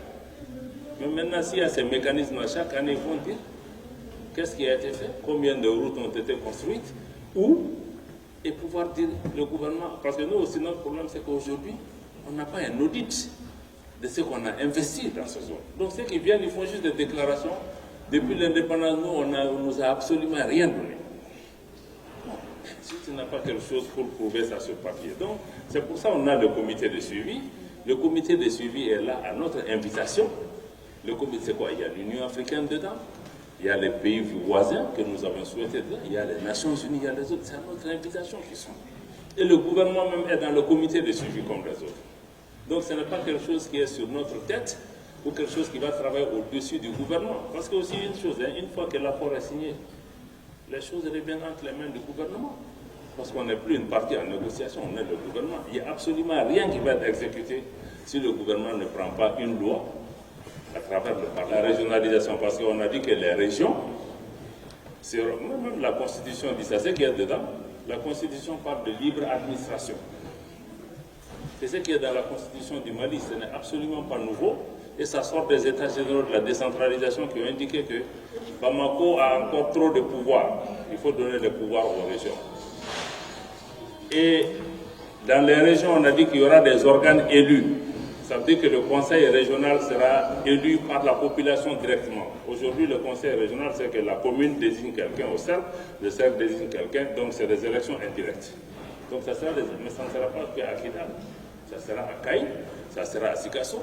Mais maintenant, s'il y a ces mécanismes, chaque année, ils vont dire qu'est-ce qui a été fait, combien de routes ont été construites, où, et pouvoir dire le gouvernement. Parce que nous aussi, notre problème, c'est qu'aujourd'hui, on n'a pas un audit de ce qu'on a investi dans ce zone. Donc, ceux qui viennent, ils font juste des déclarations. Depuis l'indépendance, nous, on ne nous a absolument rien donné. Si tu n'as pas quelque chose pour prouver ça sur papier. Donc, c'est pour ça qu'on a le comité de suivi. Le comité de suivi est là à notre invitation. Le comité, c'est quoi? Il y a l'Union africaine dedans, il y a les pays voisins que nous avons souhaité dedans, il y a les Nations Unies, il y a les autres. C'est à notre invitation qu'ils sont. Et le gouvernement même est dans le comité de suivi comme les autres. Donc, ce n'est pas quelque chose qui est sur notre tête ou quelque chose qui va travailler au-dessus du gouvernement. Parce que aussi une chose, hein, une fois que l'accord est signé, les choses reviennent entre les mains du gouvernement. Parce qu'on n'est plus une partie en négociation, on est le gouvernement. Il n'y a absolument rien qui va être exécuté si le gouvernement ne prend pas une loi à travers la régionalisation. Parce qu'on a dit que les régions, même la Constitution dit ça, c'est qu'il y a dedans. La Constitution parle de libre administration. C'est ce qui est dans la Constitution du Mali, ce n'est absolument pas nouveau. Et ça sort des États généraux de la décentralisation qui ont indiqué que Bamako a encore trop de pouvoir. Il faut donner le pouvoir aux régions. Et dans les régions, on a dit qu'il y aura des organes élus. Ça veut dire que le conseil régional sera élu par la population directement. Aujourd'hui, le conseil régional, c'est que la commune désigne quelqu'un au cercle, le cercle désigne quelqu'un, donc c'est des élections indirectes. Donc ça sera mais ça ne sera pas qu'à Kidal, ça sera à Kaï, ça sera à Sikasso.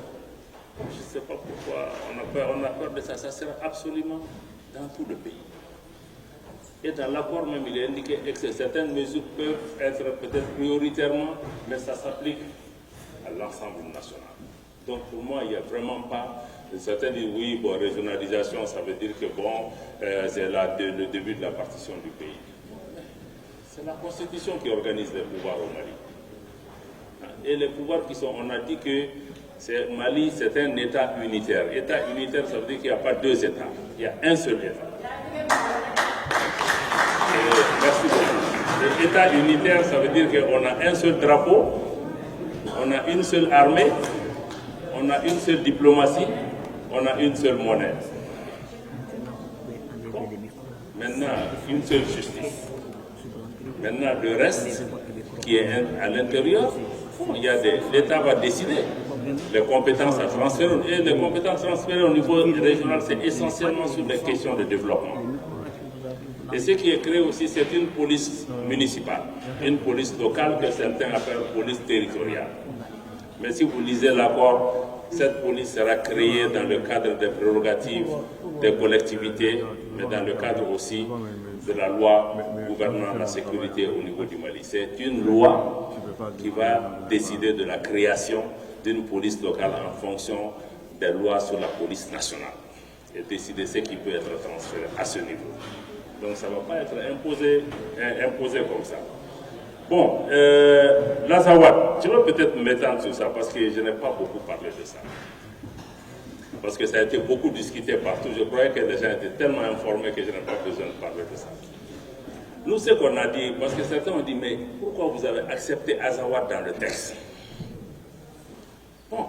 Je ne sais pas pourquoi on a peur de ça, ça sera absolument dans tout le pays. Et dans l'accord même, il est indiqué que certaines mesures peuvent être peut-être prioritairement, mais ça s'applique à l'ensemble national. Donc pour moi, il n'y a vraiment pas... Certains disent oui, bon, régionalisation, ça veut dire que bon, c'est le début de la partition du pays. C'est la Constitution qui organise les pouvoirs au Mali. Et les pouvoirs qui sont... On a dit que Mali, c'est un État unitaire. État unitaire, ça veut dire qu'il n'y a pas deux États. Il y a un seul État. Merci beaucoup. L'État unitaire, ça veut dire qu'on a un seul drapeau, on a une seule armée, on a une seule diplomatie, on a une seule monnaie. Bon. maintenant une seule justice. Maintenant, le reste qui est à l'intérieur, l'État va décider. Les compétences à transférer, et les compétences transférées au niveau régional, c'est essentiellement sur les questions de développement. Et ce qui est créé aussi, c'est une police municipale, une police locale que certains appellent police territoriale. Mais si vous lisez l'accord, cette police sera créée dans le cadre des prérogatives des collectivités, mais dans le cadre aussi de la loi gouvernant la sécurité au niveau du Mali. C'est une loi qui va décider de la création d'une police locale en fonction des lois sur la police nationale et décider ce qui peut être transféré à ce niveau. Donc ça ne va pas être imposé comme ça. Bon, l'Azawad, je vais peut-être m'étendre sur ça parce que je n'ai pas beaucoup parlé de ça. Parce que ça a été beaucoup discuté partout. Je croyais que les gens étaient tellement informés que je n'ai pas besoin de parler de ça. Nous, ce qu'on a dit, parce que certains ont dit, mais pourquoi vous avez accepté Azawad dans le texte? Bon,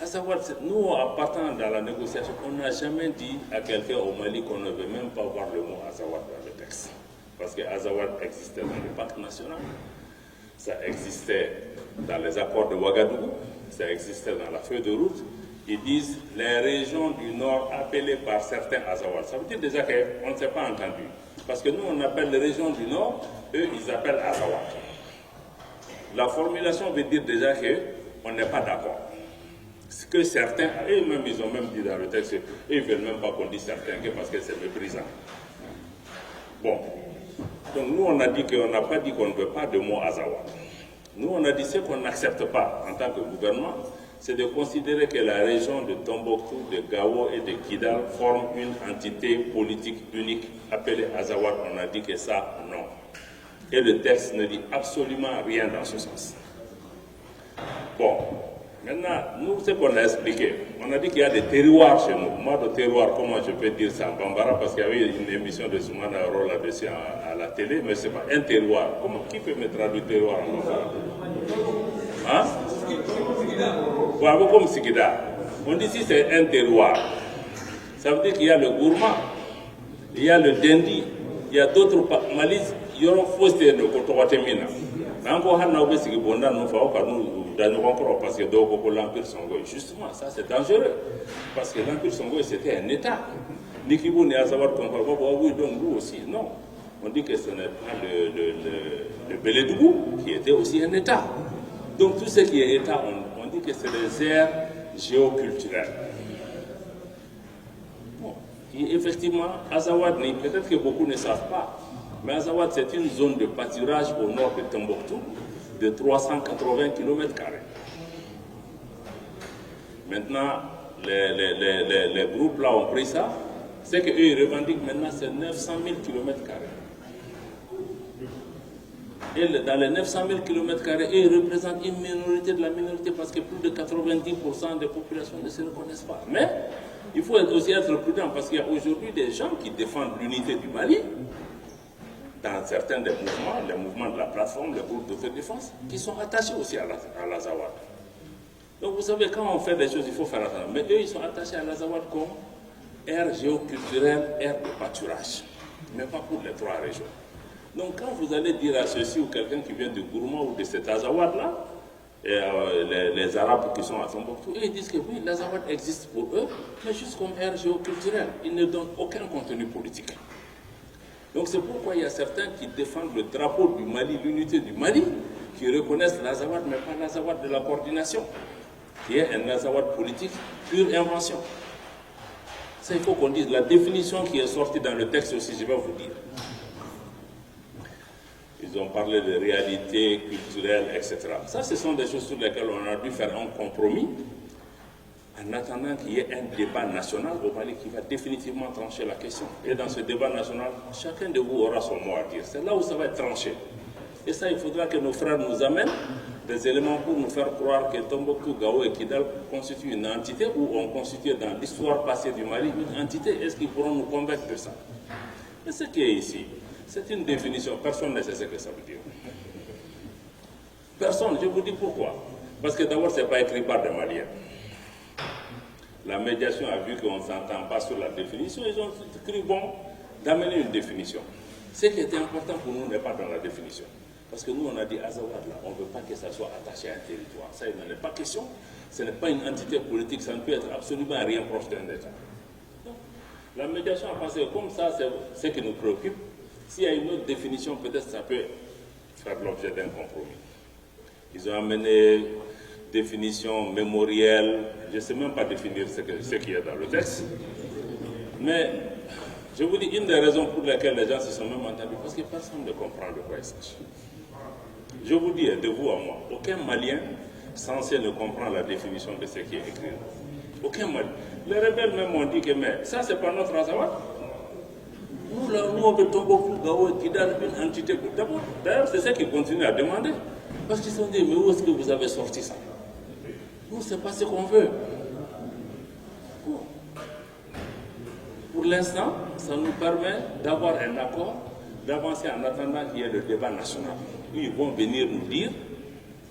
Azawad, nous, en partant dans la négociation, on n'a jamais dit à quelqu'un au Mali qu'on ne veut même pas voir le mot Azawad dans le texte. Parce que Azawad existait dans le pacte national, ça existait dans les accords de Ouagadougou, ça existait dans la feuille de route. Ils disent les régions du Nord appelées par certains Azawad. Ça veut dire déjà qu'on ne s'est pas entendu. Parce que nous, on appelle les régions du Nord, eux, ils appellent Azawad. La formulation veut dire déjà qu'on n'est pas d'accord. Ce que certains, eux-mêmes, ils ont même dit dans le texte, ils ne veulent même pas qu'on dise certains, parce que c'est méprisant. Bon. Donc nous, on a dit qu'on n'a pas dit qu'on ne veut pas de mot Azawad. Nous, on a dit ce qu'on n'accepte pas en tant que gouvernement, c'est de considérer que la région de Tombouctou, de Gao et de Kidal forment une entité politique unique appelée Azawad. On a dit que ça, non. Et le texte ne dit absolument rien dans ce sens. Bon, maintenant, nous, ce qu'on a expliqué, on a dit qu'il y a des terroirs chez nous. Moi, de terroir, comment je peux dire ça en Bambara, parce qu'il y avait une émission de Soumana Aro là-dessus à la télé, mais ce n'est pas un terroir. Qui peut me traduire terroir en Bambara? Hein? Comme Sikida. On dit si c'est un terroir, ça veut dire qu'il y a le gourmand, il y a le dendi, il y a d'autres Malis, il y aura faussé le Kotowatemina. Encore un nouveau qui bonda nous fait encore nous encore parce que donc l'Empire Songhai. Justement, ça c'est dangereux parce que l'Empire Songhai c'était un État. Nikibu n'est à savoir qu'on parle pas oui donc nous aussi non. On dit que ce n'est pas le Bélédougou qui était aussi un État. Donc tout ce qui est État, on dit que c'est des aires géoculturelles. Bon, et effectivement, Azawad, peut-être que beaucoup ne savent pas, mais Azawad c'est une zone de pâturage au nord de Tombouctou de 380 km². Maintenant, les groupes là ont pris ça, c'est qu'eux ils revendiquent maintenant c'est 900 000 km². Et dans les 900 000 km², ils représentent une minorité de la minorité parce que plus de 90% des populations ne se reconnaissent pas. Mais il faut aussi être prudent parce qu'il y a aujourd'hui des gens qui défendent l'unité du Mali dans certains des mouvements, les mouvements de la plateforme, les groupes d'autodéfense, qui sont attachés aussi à l'Azawad. Donc vous savez, quand on fait des choses, il faut faire attention. Mais eux, ils sont attachés à l'Azawad comme aire géoculturelle, aire de pâturage, mais pas pour les trois régions. Donc quand vous allez dire à ceux-ci ou quelqu'un qui vient de Gourma ou de cet Azawad-là, les Arabes qui sont à Tombouctou, ils disent que oui, l'Azawad existe pour eux, mais juste comme aire géoculturelle. Ils ne donnent aucun contenu politique. Donc c'est pourquoi il y a certains qui défendent le drapeau du Mali, l'unité du Mali, qui reconnaissent l'Azawad, mais pas l'Azawad de la coordination, qui est un Azawad politique, pure invention. Ça, il faut qu'on dise la définition qui est sortie dans le texte aussi, je vais vous dire. Ils ont parlé de réalité culturelle, etc. Ça, ce sont des choses sur lesquelles on a dû faire un compromis en attendant qu'il y ait un débat national au Mali qui va définitivement trancher la question. Et dans ce débat national, chacun de vous aura son mot à dire. C'est là où ça va être tranché. Et ça, il faudra que nos frères nous amènent des éléments pour nous faire croire que Tombouctou, Gao et Kidal constituent une entité ou ont constitué dans l'histoire passée du Mali une entité. Est-ce qu'ils pourront nous convaincre de ça? Et ce qui est ici, c'est une définition. Personne ne sait ce que ça veut dire. Personne. Je vous dis pourquoi. Parce que d'abord, ce n'est pas écrit par des Maliens. La médiation a vu qu'on ne s'entend pas sur la définition. Ils ont écrit, bon, d'amener une définition. Ce qui était important pour nous n'est pas dans la définition. Parce que nous, on a dit Azawad, là, on ne veut pas que ça soit attaché à un territoire. Ça, il n'en est pas question. Ce n'est pas une entité politique, ça ne peut être absolument rien proche d'un État. Donc, la médiation a pensé, comme ça, c'est ce qui nous préoccupe. S'il y a une autre définition, peut-être ça peut faire l'objet d'un compromis. Ils ont amené définition mémorielle, je ne sais même pas définir ce qu'il y a dans le texte. Mais je vous dis, une des raisons pour lesquelles les gens se sont même entendus, parce que personne ne comprend de quoi il s'agit. Je vous dis, de vous à moi, aucun Malien censé ne comprend la définition de ce qui est écrit. Aucun Malien. Les rebelles même ont dit que mais ça, c'est pas notre Azawad. Nous, là, nous, on veut Tombouctou, Gao et Kidal, une entité. D'ailleurs, c'est ça qu'ils continuent à demander. Parce qu'ils se sont dit, mais où est-ce que vous avez sorti ça? Nous, c'est pas ce qu'on veut. Pour l'instant, ça nous permet d'avoir un accord, d'avancer en attendant qu'il y ait le débat national. Ils vont venir nous dire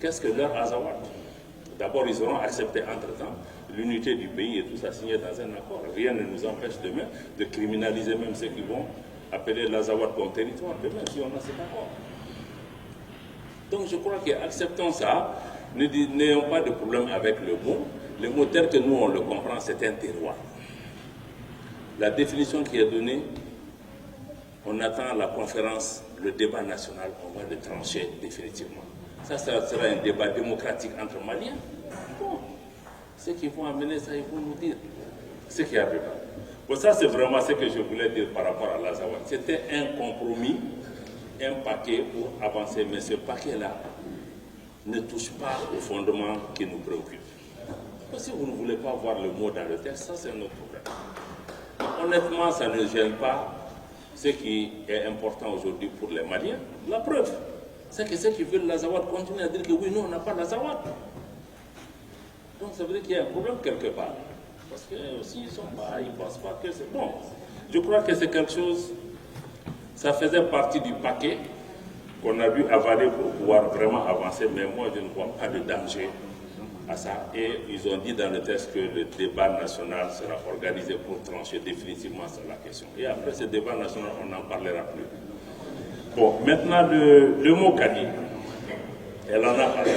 qu'est-ce que leur Azawad. D'abord, ils auront accepté entre-temps l'unité du pays et tout ça signé dans un accord. Rien ne nous empêche demain de criminaliser même ceux qui vont appeler l'Azawad comme territoire demain si on a cet accord. Donc je crois qu'acceptons ça, n'ayons pas de problème avec le mot. Le mot tel que nous on le comprend, c'est un terroir. La définition qui est donnée, on attend la conférence, le débat national, on va le trancher définitivement. Ça sera un débat démocratique entre Maliens. Bon, ceux qui vont amener ça, ils vont nous dire ce qui arrive. Bon, ça c'est vraiment ce que je voulais dire par rapport à l'Azawad. C'était un compromis, un paquet pour avancer, mais ce paquet-là ne touche pas au fondement qui nous préoccupe. Si vous ne voulez pas voir le mot dans le texte, ça c'est un autre problème. Honnêtement, ça ne gêne pas ce qui est important aujourd'hui pour les Maliens. La preuve, c'est que ceux qui veulent l'Azawad continuent à dire que oui, nous on n'a pas l'Azawad. Donc ça veut dire qu'il y a un problème quelque part. Parce que aussi ils ne pensent pas que c'est bon. Je crois que c'est quelque chose, ça faisait partie du paquet qu'on a dû avaler pour pouvoir vraiment avancer, mais moi je ne vois pas de danger à ça. Et ils ont dit dans le texte que le débat national sera organisé pour trancher définitivement sur la question. Et après ce débat national, on n'en parlera plus. Bon, maintenant le mot Kadi, elle en a parlé.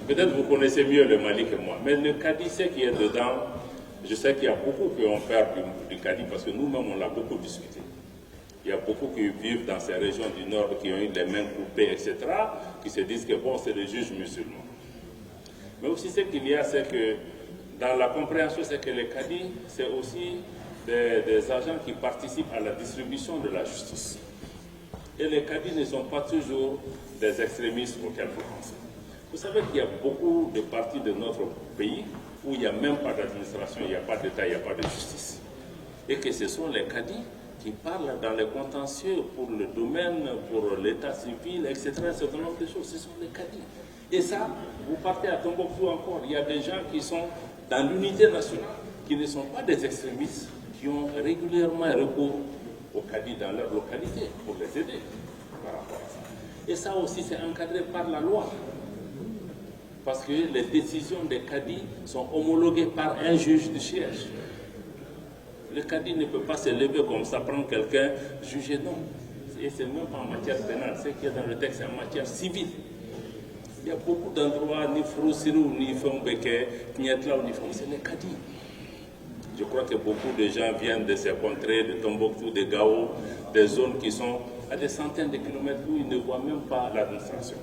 Peut-être vous connaissez mieux le Mali que moi, mais le Kadi, ce qui est dedans, je sais qu'il y a beaucoup qui ont peur du Kadi parce que nous-mêmes, on l'a beaucoup discuté. Il y a beaucoup qui vivent dans ces régions du Nord qui ont eu les mains coupées, etc., qui se disent que bon, c'est les juges musulmans. Mais aussi ce qu'il y a, c'est que dans la compréhension, c'est que les Kadis, c'est aussi des agents qui participent à la distribution de la justice. Et les Kadis ne sont pas toujours des extrémistes auxquels vous pensez. Vous savez qu'il y a beaucoup de parties de notre pays où il n'y a même pas d'administration, il n'y a pas d'État, il n'y a pas de justice. Et que ce sont les Kadis qui parlent dans les contentieux pour le domaine, pour l'état civil, etc., un certain nombre de choses. Ce sont les Kadis. Et ça, vous partez à Tombouctou encore, il y a des gens qui sont dans l'unité nationale, qui ne sont pas des extrémistes, qui ont régulièrement recours aux Kadis dans leur localité pour les aider par rapport à ça. Et ça aussi, c'est encadré par la loi. Parce que les décisions des Kadis sont homologuées par un juge de siège. Le Kadi ne peut pas se lever comme ça, prendre quelqu'un, juger, non. Et c'est même pas en matière pénale, ce qui est dans le texte, c'est en matière civile. Il y a beaucoup d'endroits, ni Froussirou, ni Fembeke, Knietla, ni Fembeke, c'est les Kadi. Je crois que beaucoup de gens viennent de ces contrées, de Tombouctou, de Gao, des zones qui sont à des centaines de kilomètres où ils ne voient même pas l'administration.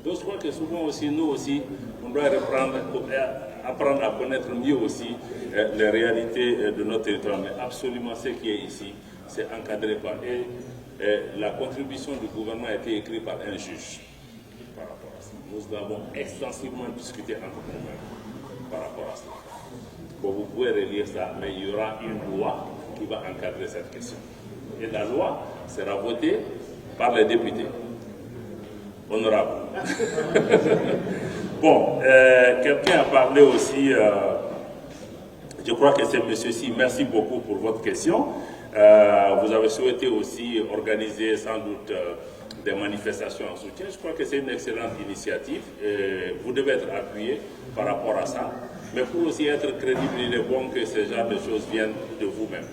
Donc je crois que souvent aussi, nous aussi, on doit apprendre à connaître mieux aussi les réalités de notre territoire. Mais absolument ce qui est ici, c'est encadré par... Et la contribution du gouvernement a été écrite par un juge par rapport à ça. Nous avons extensivement discuté entre nous-mêmes par rapport à ça. Bon, vous pouvez relire ça, mais il y aura une loi qui va encadrer cette question. Et la loi sera votée par les députés. Honorable. Bon, quelqu'un a parlé aussi, je crois que c'est monsieur-ci, merci beaucoup pour votre question. Vous avez souhaité aussi organiser sans doute des manifestations en soutien. Je crois que c'est une excellente initiative. Vous devez être appuyé par rapport à ça. Mais pour aussi être crédible, il est bon que ce genre de choses viennent de vous-même,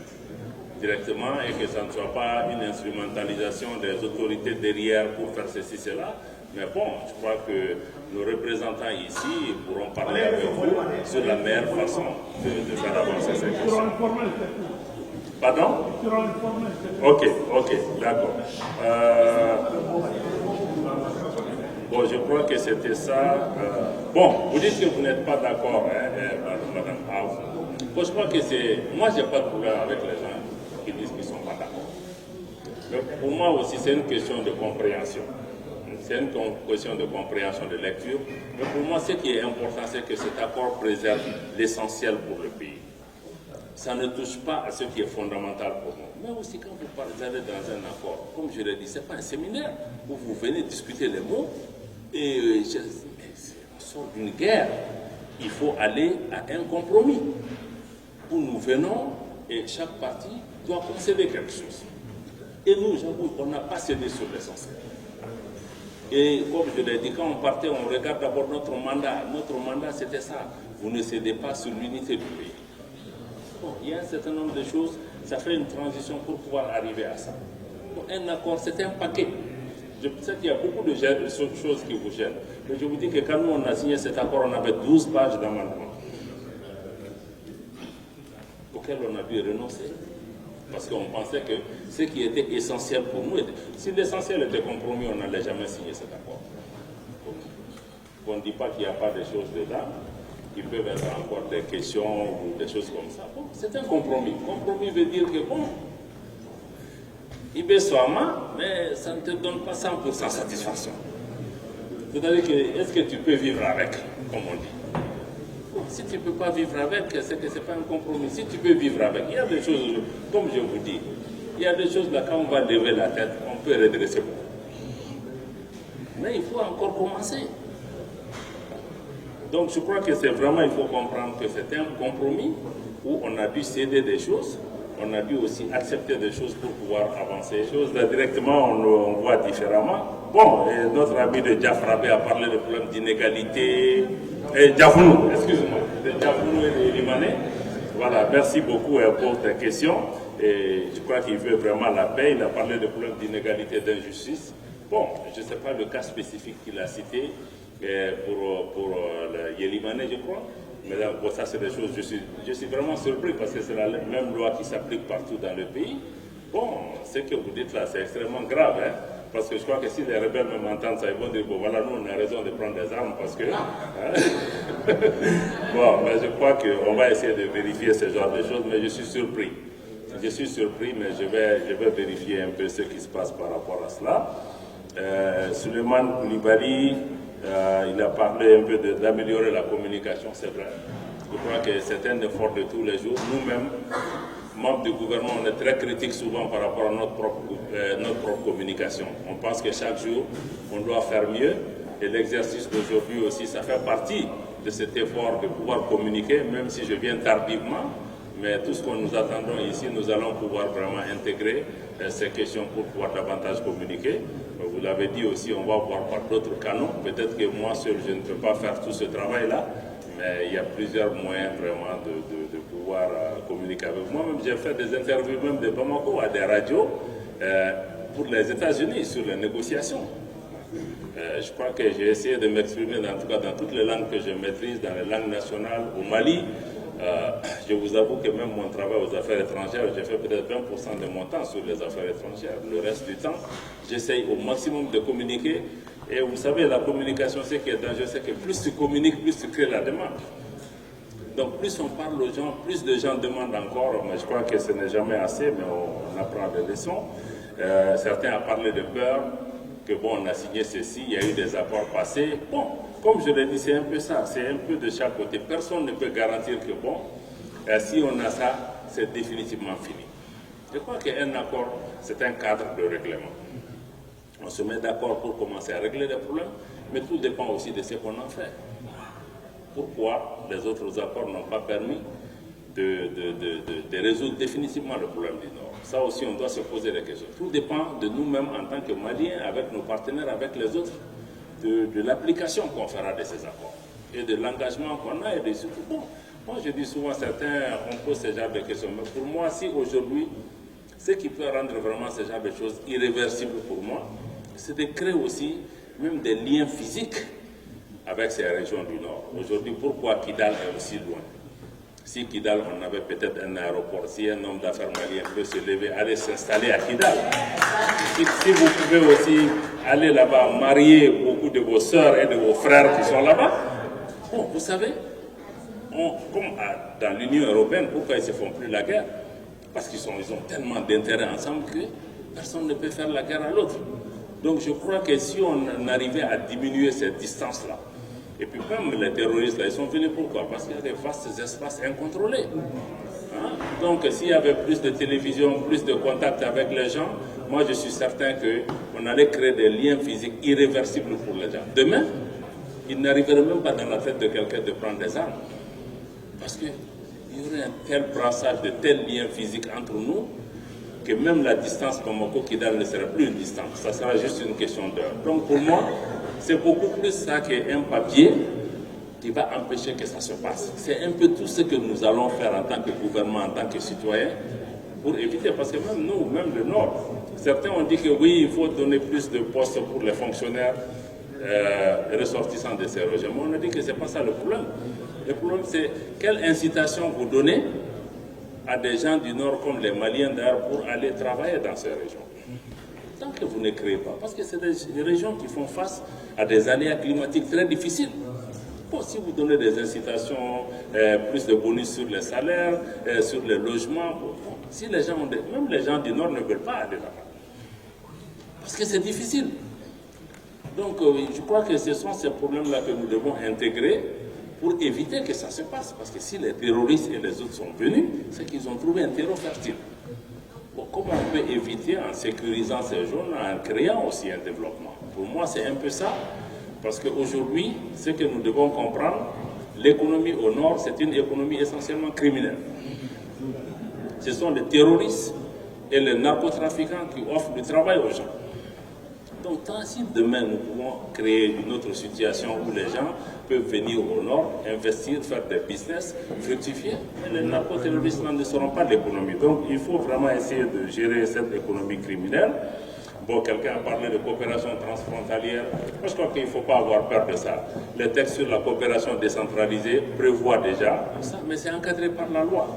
directement, et que ça ne soit pas une instrumentalisation des autorités derrière pour faire ceci, cela. Mais bon, je crois que nos représentants ici pourront parler avec vous sur la meilleure façon de faire avancer ces questions. Pardon? Ok, d'accord. Bon, je crois que c'était ça. Bon, vous dites que vous n'êtes pas d'accord, Madame House. Bon, je crois que c'est... Moi, je n'ai pas de problème avec les gens qui disent qu'ils ne sont pas d'accord. Mais pour moi aussi, c'est une question de compréhension. C'est une question de compréhension, de lecture. Mais pour moi, ce qui est important, c'est que cet accord préserve l'essentiel pour le pays. Ça ne touche pas à ce qui est fondamental pour nous. Mais aussi, quand vous allez dans un accord, comme je l'ai dit, ce n'est pas un séminaire où vous venez discuter les mots. Et on sort d'une guerre. Il faut aller à un compromis. Où nous venons et chaque parti doit concéder quelque chose. Et nous, j'avoue, on n'a pas cédé sur l'essentiel. Et comme je l'ai dit, quand on partait, on regarde d'abord notre mandat. Notre mandat, c'était ça. Vous ne cédez pas sur l'unité du pays. Bon, il y a un certain nombre de choses, ça fait une transition pour pouvoir arriver à ça. Bon, un accord, c'est un paquet. Je sais qu'il y a beaucoup de choses qui vous gênent. Mais je vous dis que quand nous, on a signé cet accord, on avait 12 pages d'amendements auxquels on a dû renoncer. Parce qu'on pensait que ce qui était essentiel pour nous, si l'essentiel était compromis, on n'allait jamais signer cet accord. On ne dit pas qu'il n'y a pas de choses dedans, qui peuvent être encore des questions ou des choses comme ça. Bon, c'est un compromis. Compromis veut dire que, bon, il baisse soit mais ça ne te donne pas 100% satisfaction. C'est-à-dire que, est-ce que tu peux vivre avec, comme on dit? Si tu ne peux pas vivre avec, c'est que ce n'est pas un compromis. Si tu peux vivre avec, il y a des choses, comme je vous dis, il y a des choses là, quand on va lever la tête, on peut redresser beaucoup. Mais il faut encore commencer. Donc je crois que c'est vraiment, il faut comprendre que c'est un compromis où on a dû céder des choses, on a dû aussi accepter des choses pour pouvoir avancer. Les choses là, directement, on voit différemment. Bon, et notre ami de Diafrabé a parlé de problèmes d'inégalité. Diafounou, excuse-moi, de Diafounou et de Limanais. Voilà, merci beaucoup pour tes questions. Et je crois qu'il veut vraiment la paix. Il a parlé de problèmes d'inégalité, d'injustice. Bon, je ne sais pas le cas spécifique qu'il a cité pour le Yélimanais, je crois. Mais là, bon, ça, c'est des choses, je suis vraiment surpris parce que c'est la même loi qui s'applique partout dans le pays. Bon, ce que vous dites là, c'est extrêmement grave, hein, parce que je crois que si les rebelles même entendent ça, ils vont dire, bon, voilà, nous, on a raison de prendre des armes parce que... Hein, bon, mais je crois qu'on va essayer de vérifier ce genre de choses, mais je suis surpris. Je suis surpris, mais je vais vérifier un peu ce qui se passe par rapport à cela. Souleymane Koulibaly, il a parlé un peu d'améliorer la communication, c'est vrai. Je crois que c'est un effort de tous les jours. Nous-mêmes, membres du gouvernement, on est très critiques souvent par rapport à notre propre communication. On pense que chaque jour, on doit faire mieux. Et l'exercice d'aujourd'hui aussi, ça fait partie de cet effort de pouvoir communiquer, même si je viens tardivement. Mais tout ce que nous attendons ici, nous allons pouvoir vraiment intégrer ces questions pour pouvoir davantage communiquer. Vous l'avez dit aussi, on va voir par d'autres canaux. Peut-être que moi seul, je ne peux pas faire tout ce travail-là, mais il y a plusieurs moyens vraiment de pouvoir communiquer avec moi. Même j'ai fait des interviews même de Bamako à des radios pour les États-Unis sur les négociations. Je crois que j'ai essayé de m'exprimer, en tout cas dans toutes les langues que je maîtrise, dans les langues nationales au Mali. Je vous avoue que même mon travail aux affaires étrangères, j'ai fait peut-être 20% de mon temps sur les affaires étrangères. Le reste du temps, j'essaye au maximum de communiquer. Et vous savez, la communication, ce qui est dangereux, c'est que plus tu communiques, plus tu crées la demande. Donc plus on parle aux gens, plus de gens demandent encore. Mais je crois que ce n'est jamais assez, mais on apprend des leçons. Certains ont parlé de peur, que bon, on a signé ceci, il y a eu des accords passés. Bon, comme je l'ai dit, c'est un peu ça, c'est un peu de chaque côté. Personne ne peut garantir que bon, si on a ça, c'est définitivement fini. Je crois qu'un accord, c'est un cadre de règlement. On se met d'accord pour commencer à régler des problèmes, mais tout dépend aussi de ce qu'on en fait. Pourquoi les autres accords n'ont pas permis de résoudre définitivement le problème du Nord? Ça aussi, on doit se poser des questions. Tout dépend de nous-mêmes en tant que Maliens, avec nos partenaires, avec les autres, de l'application qu'on fera de ces accords. et de l'engagement qu'on a et des surtout. Bon, moi je dis souvent certains on pose ce genre de questions, mais pour moi si aujourd'hui ce qui peut rendre vraiment ce genre de choses irréversibles pour moi, c'est de créer aussi même des liens physiques avec ces régions du Nord. Aujourd'hui, pourquoi Kidal est aussi loin? Si Kidal, on avait peut-être un aéroport, si un homme d'affaires malien peut se lever, aller s'installer à Kidal. Si vous pouvez aussi aller là-bas, marier beaucoup de vos sœurs et de vos frères qui sont là-bas, bon, vous savez, comme dans l'Union européenne, pourquoi ils ne se font plus la guerre? Parce qu'ils ont tellement d'intérêts ensemble que personne ne peut faire la guerre à l'autre. Donc je crois que si on arrivait à diminuer cette distance-là, et puis même les terroristes, là, ils sont venus pourquoi? Parce qu'il y a des vastes espaces incontrôlés. Hein? Donc s'il y avait plus de télévision, plus de contact avec les gens, moi je suis certain qu'on allait créer des liens physiques irréversibles pour les gens. Demain, il n'arriverait même pas dans la tête de quelqu'un de prendre des armes. Parce qu'il y aurait un tel brassage de tels liens physiques entre nous, que même la distance Bamako-Kidal ne sera plus une distance, ça sera juste une question d'heure. Donc pour moi, c'est beaucoup plus ça qu'un papier qui va empêcher que ça se passe. C'est un peu tout ce que nous allons faire en tant que gouvernement, en tant que citoyen, pour éviter, parce que même nous, même le Nord, certains ont dit que oui, il faut donner plus de postes pour les fonctionnaires ressortissants de ces régions. Mais on a dit que ce n'est pas ça le problème. Le problème, c'est quelle incitation vous donnez à des gens du Nord comme les Maliens d'ailleurs pour aller travailler dans ces régions. Tant que vous ne créez pas, parce que c'est des régions qui font face à des aléas climatiques très difficiles. Bon, si vous donnez des incitations, plus de bonus sur les salaires, sur les logements, bon, si les gens ont même les gens du Nord ne veulent pas aller là-bas. Parce que c'est difficile. Donc je crois que ce sont ces problèmes-là que nous devons intégrer pour éviter que ça se passe. Parce que si les terroristes et les autres sont venus, c'est qu'ils ont trouvé un terreau fertile. Bon, comment on peut éviter en sécurisant ces zones, en créant aussi un développement? Pour moi, c'est un peu ça. Parce qu'aujourd'hui, ce que nous devons comprendre, l'économie au Nord, c'est une économie essentiellement criminelle. Ce sont les terroristes et les narcotrafiquants qui offrent du travail aux gens. Donc, si demain nous pouvons créer une autre situation où les gens peuvent venir au Nord, investir, faire des business, fructifier, les narcoterroristes ne seront pas l'économie. Donc, il faut vraiment essayer de gérer cette économie criminelle. Bon, quelqu'un a parlé de coopération transfrontalière. Moi, je crois qu'il ne faut pas avoir peur de ça. Les textes sur la coopération décentralisée prévoient déjà ça, mais c'est encadré par la loi.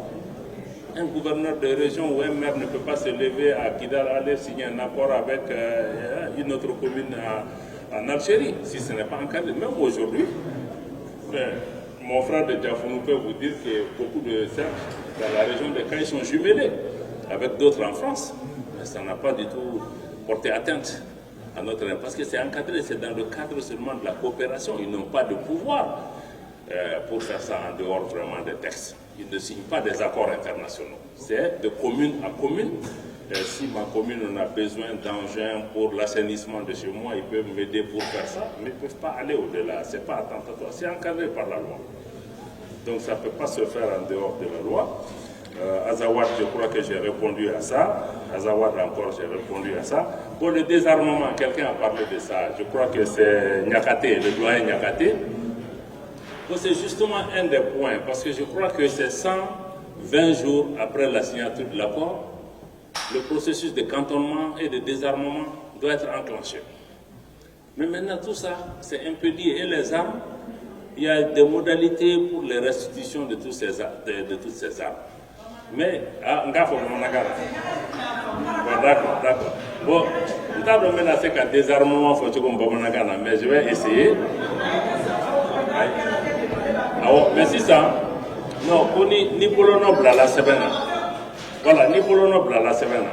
Un gouverneur de région ou un maire ne peut pas se lever à Kidal, aller signer un accord avec une autre commune en Algérie, si ce n'est pas encadré. Même aujourd'hui, mon frère de Diafounou peut vous dire que beaucoup de cercles dans la région de Caille sont jumelés avec d'autres en France. Mais ça n'a pas du tout porté atteinte à notre... Parce que c'est encadré, c'est dans le cadre seulement de la coopération. Ils n'ont pas de pouvoir pour faire ça en dehors vraiment des textes. Ils ne signent pas des accords internationaux. C'est de commune à commune. Si ma commune en a besoin d'engins pour l'assainissement de chez moi, ils peuvent m'aider pour faire ça, mais ils ne peuvent pas aller au-delà. Ce n'est pas attentatoire, c'est encadré par la loi. Donc ça ne peut pas se faire en dehors de la loi. Azawad, je crois que j'ai répondu à ça. Azawad encore, j'ai répondu à ça. Pour le désarmement, quelqu'un a parlé de ça. Je crois que c'est Niakaté, le doyen Niakaté. C'est justement un des points, parce que je crois que c'est 120 jours après la signature de l'accord, le processus de cantonnement et de désarmement doit être enclenché. Mais maintenant, tout ça, c'est un peu lié. Et les armes, il y a des modalités pour les restitutions de toutes ces armes. Mais, d'accord. Bon, je t'ai menacé qu'un désarmement, mais je vais essayer. Mais si ça, non, ni polono la semaine. Voilà, ni polono la semaine.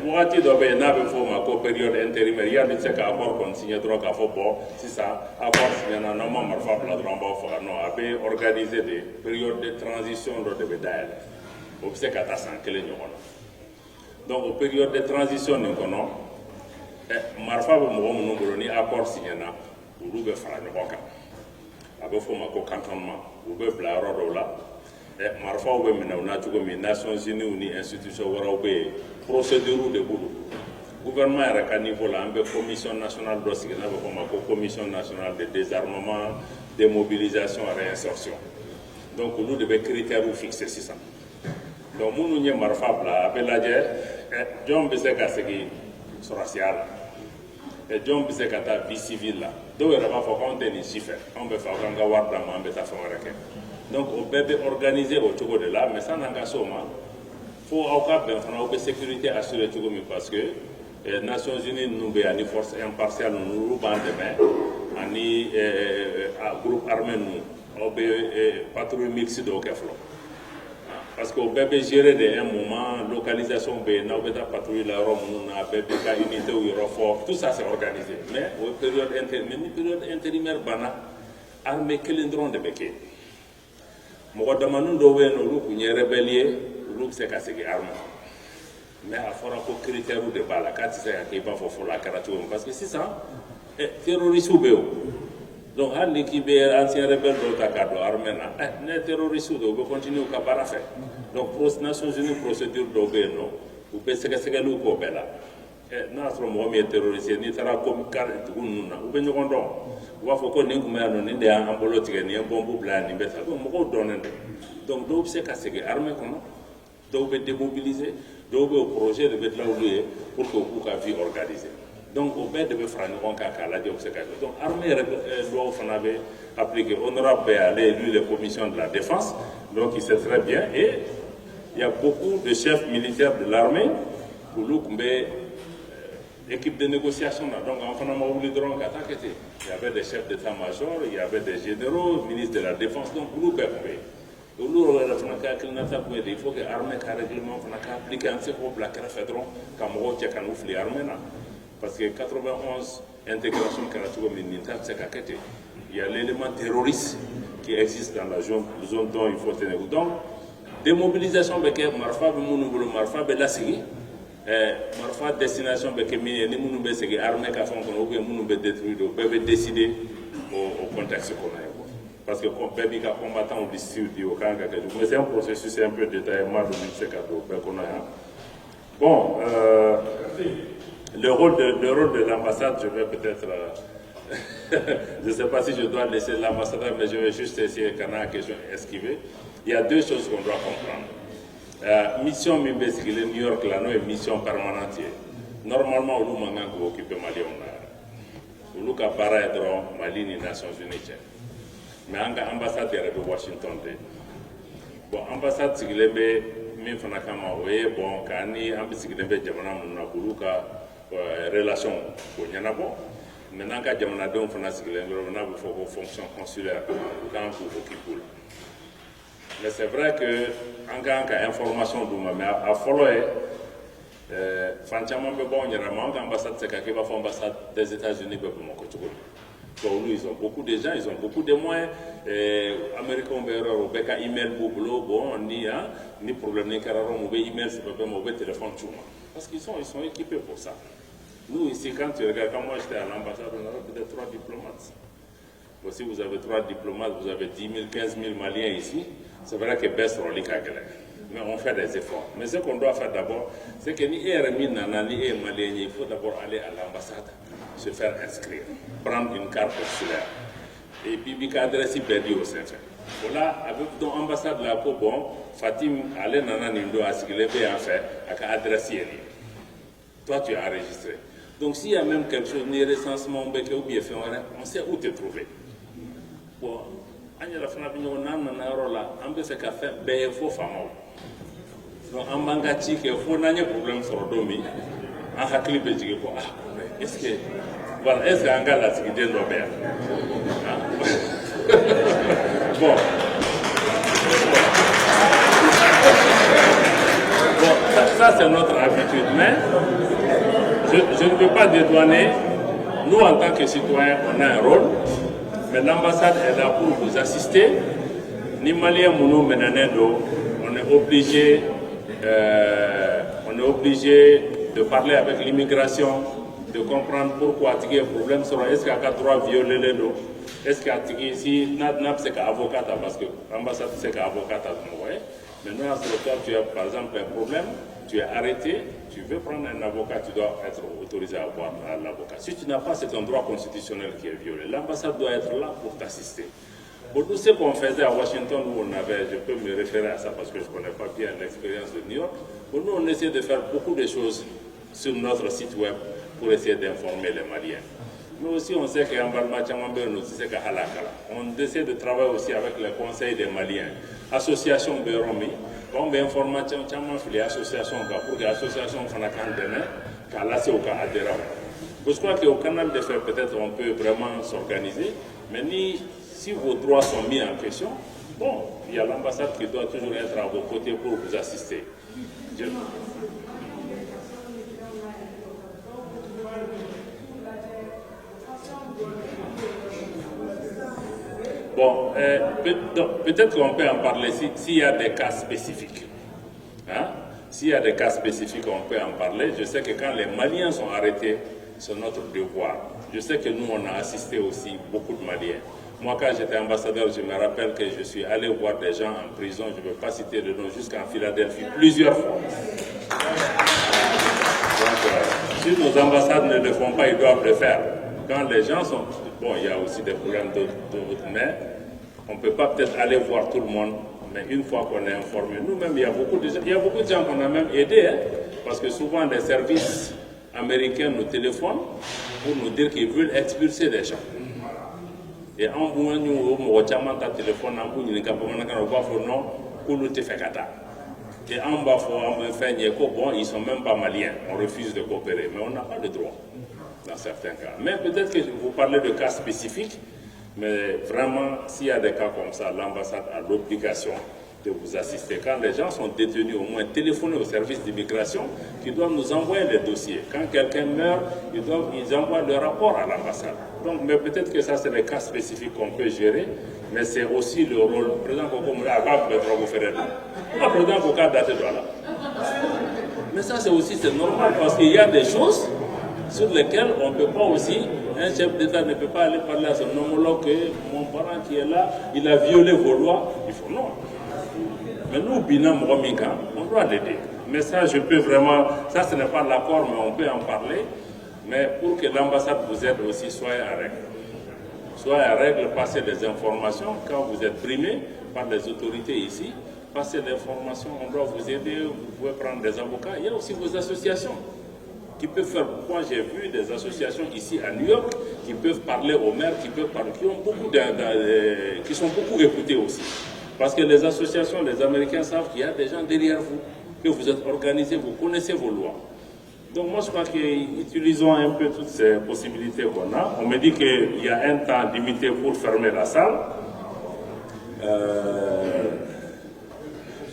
Wati dobe na be fo ma ko période intérimaire ya ni seka accord kon signé droit ka fo bon si ça accord signé na no ma marfa pla droit ba fo no abe organiser des périodes de transition do de bédaille. Au seka ta san kele nyono. Donc aux périodes de transition ni kono marfa be mo mo ngolo ni accord signé na ulu be fara no ka. Abe fo ma ko cantonnement ou be bla ro la marfa ou be mina na tugo mi Nations Unies ou ni institution wara ou be procédure de boulot gouvernement à niveau là, une commission nationale de commission nationale de désarmement, démobilisation et réinsertion. Donc nous devons critères fixer c'est ça. Donc nous nous marfab là, avec la John Bisseka Segi Sorasial, et John Bisseka ta vie civile là. Donc il va falloir qu'on ait chiffres, on va faire un gawar d'amant, on va faire un donc on peut organiser au Togo de là, mais ça n'a pas seulement. Il faut avoir une sécurité assurée parce que les Nations Unies nous ont une force impartiale, nous avons des groupe armé, nous avons patrouille mixte de Okeflo. Parce qu'on peut gérer un moment, localisation, nous avons patrouille la Rome, nous avons unité ou Eurofort, tout ça c'est organisé. Mais au période intérimaire, l'armée qui est de Béké. Nous avons demandé aux rébelliers. C'est qu'à ce qui arme. Mais il faut un critère de balle. Quand tu sais qu'il va falloir la carature. Parce que c'est ça, terroriste ou béo. Donc, l'équipe ancien rebelle de Takado, arména, les terroristes ou béo continuent au cabara fait. Donc, pour les Nations Unies, procédure d'obéno, ou bien c'est que c'est que nous coopérons. Notre moyen terroriste, ni tara comme car ou bien nous rendons. Ou à faut qu'on ait un des embolotiques, ni un bon blanc, ni bête. Donc, donc, c'est qu'à ce qui arme donc démobiliser, donc au projet de mettre là où il est pour que vous puissiez vie organisée. Donc au fait de faire un cas la donc l'armée doit appliquer honorable lui les commissions de la défense, donc il sait très bien et il y a beaucoup de chefs militaires de l'armée pour l'équipe de négociation là. Donc enfin on il y avait des chefs d'état-major, il y avait des généraux, ministres de la défense, donc vous il faut que l'armée applique un peu la fédération parce que 91 intégration il y a l'élément terroriste qui existe dans la zone dont il faut tenir compte. Donc, démobilisation de Marfa destination de l'armée qui décider au contexte qu'on a. Parce que comme les combattants ont décidé au Kanga, mais c'est un processus un peu détaillé, moi je ne sais pas qu'on a. Bon, le rôle de l'ambassade, je vais peut-être, je ne sais pas si je dois laisser l'ambassadeur, mais je vais juste essayer qu'on a une question esquivée. Il y a deux choses qu'on doit comprendre. Mission Mimbes, le New York, là, c'est une mission permanente. Normalement, on a occupé Mali, on a parlé de Mali, les Nations Unies. Mais l'ambassade de Washington. Bon, l'ambassade de min fana kama o ye bon ka ni an bɛ sigilen bɛ jamana minnu na k'olu ka relation k'o ɲɛnabɔ mais n'an ka jamanadenw fana sigilen bɛ n'a bɛ fɔ ko fonction consulaire u kan k'u occuper la mais c'est vrai que an kan ka information d'u ma mais a fɔlɔ ye fan caman bɛ bɔ anw yɛrɛ ma an ka ambassade tɛ ka kɛ i b'a fɔ ambassade des États-Unis bɛ Bamakɔ cogo min. Donc, ils ont beaucoup de gens, ils ont beaucoup de moyens. Américains ont des email bon, ni problème, ni carrément, mauvais email, c'est pas mauvais téléphone, tout. Parce qu'ils sont équipés pour ça. Nous, ici, quand tu regardes, quand moi j'étais à l'ambassade, on avait peut-être 3 diplomates. Bon, si vous avez 3 diplomates, vous avez 10 000, 15 000 Maliens ici, c'est vrai que baisse sur les calculs. Mais on fait des efforts. Mais ce qu'on doit faire d'abord, c'est que ni RMI, ni Malien, il faut d'abord aller à l'ambassade, se faire inscrire, prendre une carte consulaire. Et puis, il y a adresse Berdi au Saint-Fait. Voilà, avec ton ambassade là, bon, Fatim, allez, nana, nindo, à ce qu'il est en fait, à adresse. Toi, tu es enregistré. Donc, s'il y a même quelque chose, ni recensement, ou bien fait, on sait où te trouver. Bon, il y a la fin de on peut faire café, il faut faire. Donc, en Bangati, il faut un problème sur le domaine. En Hakli, est-ce que. Voilà, est-ce qu'un gars là, c'est qu'il est Robert? Bon. Bon, ça c'est notre habitude, mais je ne peux pas dédouaner. Nous, en tant que citoyens, on a un rôle, mais l'ambassade est là pour vous assister. Ni Malien Mounou Menanendo, on est obligé de parler avec l'immigration, de comprendre pourquoi il y a un problème sur est-ce qu'il y a droit violer les lois, est-ce qu'il y a ici, c'est avocat parce que l'ambassade c'est avocat, mais nous, tu as par exemple un problème, tu es arrêté, tu veux prendre un avocat, tu dois être autorisé à avoir l'avocat. Si tu n'as pas, c'est un droit constitutionnel qui est violé. L'ambassade doit être là pour t'assister. Pour tout ce qu'on faisait à Washington, où on avait, je peux me référer à ça parce que je ne connais pas bien l'expérience de New York, pour nous, on essayait de faire beaucoup de choses sur notre site web pour essayer d'informer les Maliens. Mais aussi, on sait qu'en on essaie de travailler aussi avec le Conseil des Maliens, Association Béromi, on a information sur les associations pour que l'association fasse je crois qu'au canal de fer, peut-être on peut vraiment s'organiser, mais si vos droits sont mis en question, bon, il y a l'ambassade qui doit toujours être à vos côtés pour vous assister. Bon, peut-être qu'on peut en parler s'il y a des cas spécifiques. Hein? S'il y a des cas spécifiques, on peut en parler. Je sais que quand les Maliens sont arrêtés, c'est notre devoir. Je sais que nous, on a assisté aussi beaucoup de Maliens. Moi, quand j'étais ambassadeur, je me rappelle que je suis allé voir des gens en prison, je ne veux pas citer le nom, jusqu'en Philadelphie, plusieurs fois. Donc, si nos ambassades ne le font pas, ils doivent le faire. Quand les gens sont... Bon, il y a aussi des problèmes d'autres, mais on ne peut pas peut-être aller voir tout le monde, mais une fois qu'on est informé, nous-mêmes, il y a beaucoup de gens qu'on a même aidés, hein, parce que souvent les services américains nous téléphonent pour nous dire qu'ils veulent expulser des gens. Et en bout de téléphone, et en bas, bon, ils ne sont même pas maliens, on refuse de coopérer, mais on n'a pas le droit dans certains cas. Mais peut-être que vous parlez de cas spécifiques, mais vraiment, s'il y a des cas comme ça, l'ambassade a l'obligation de vous assister. Quand les gens sont détenus, au moins téléphoner au service d'immigration qui doivent nous envoyer les dossiers. Quand quelqu'un meurt, ils envoient le rapport à l'ambassade. Donc, mais peut-être que ça, c'est des cas spécifiques qu'on peut gérer, mais c'est aussi le rôle. Le président mais ça, c'est normal, parce qu'il y a des choses sur lesquelles on ne peut pas aussi, un chef d'État ne peut pas aller parler à son homologue que mon parent qui est là, il a violé vos lois. Il faut non. Mais nous, Binam Romika, on doit l'aider. Mais ça, je peux vraiment, ça ce n'est pas l'accord, mais on peut en parler. Mais pour que l'ambassade vous aide aussi, soyez à règle. Soyez à règle, passez des informations. Quand vous êtes primé par les autorités ici, passez l'information, on doit vous aider, vous pouvez prendre des avocats. Il y a aussi vos associations qui peuvent faire. Moi, j'ai vu des associations ici à New York qui peuvent parler aux maires, qui sont beaucoup écoutés aussi. Parce que les associations, les Américains savent qu'il y a des gens derrière vous, que vous êtes organisés, vous connaissez vos lois. Donc moi, je crois qu'utilisons un peu toutes ces possibilités qu'on a. On me dit qu'il y a un temps limité pour fermer la salle.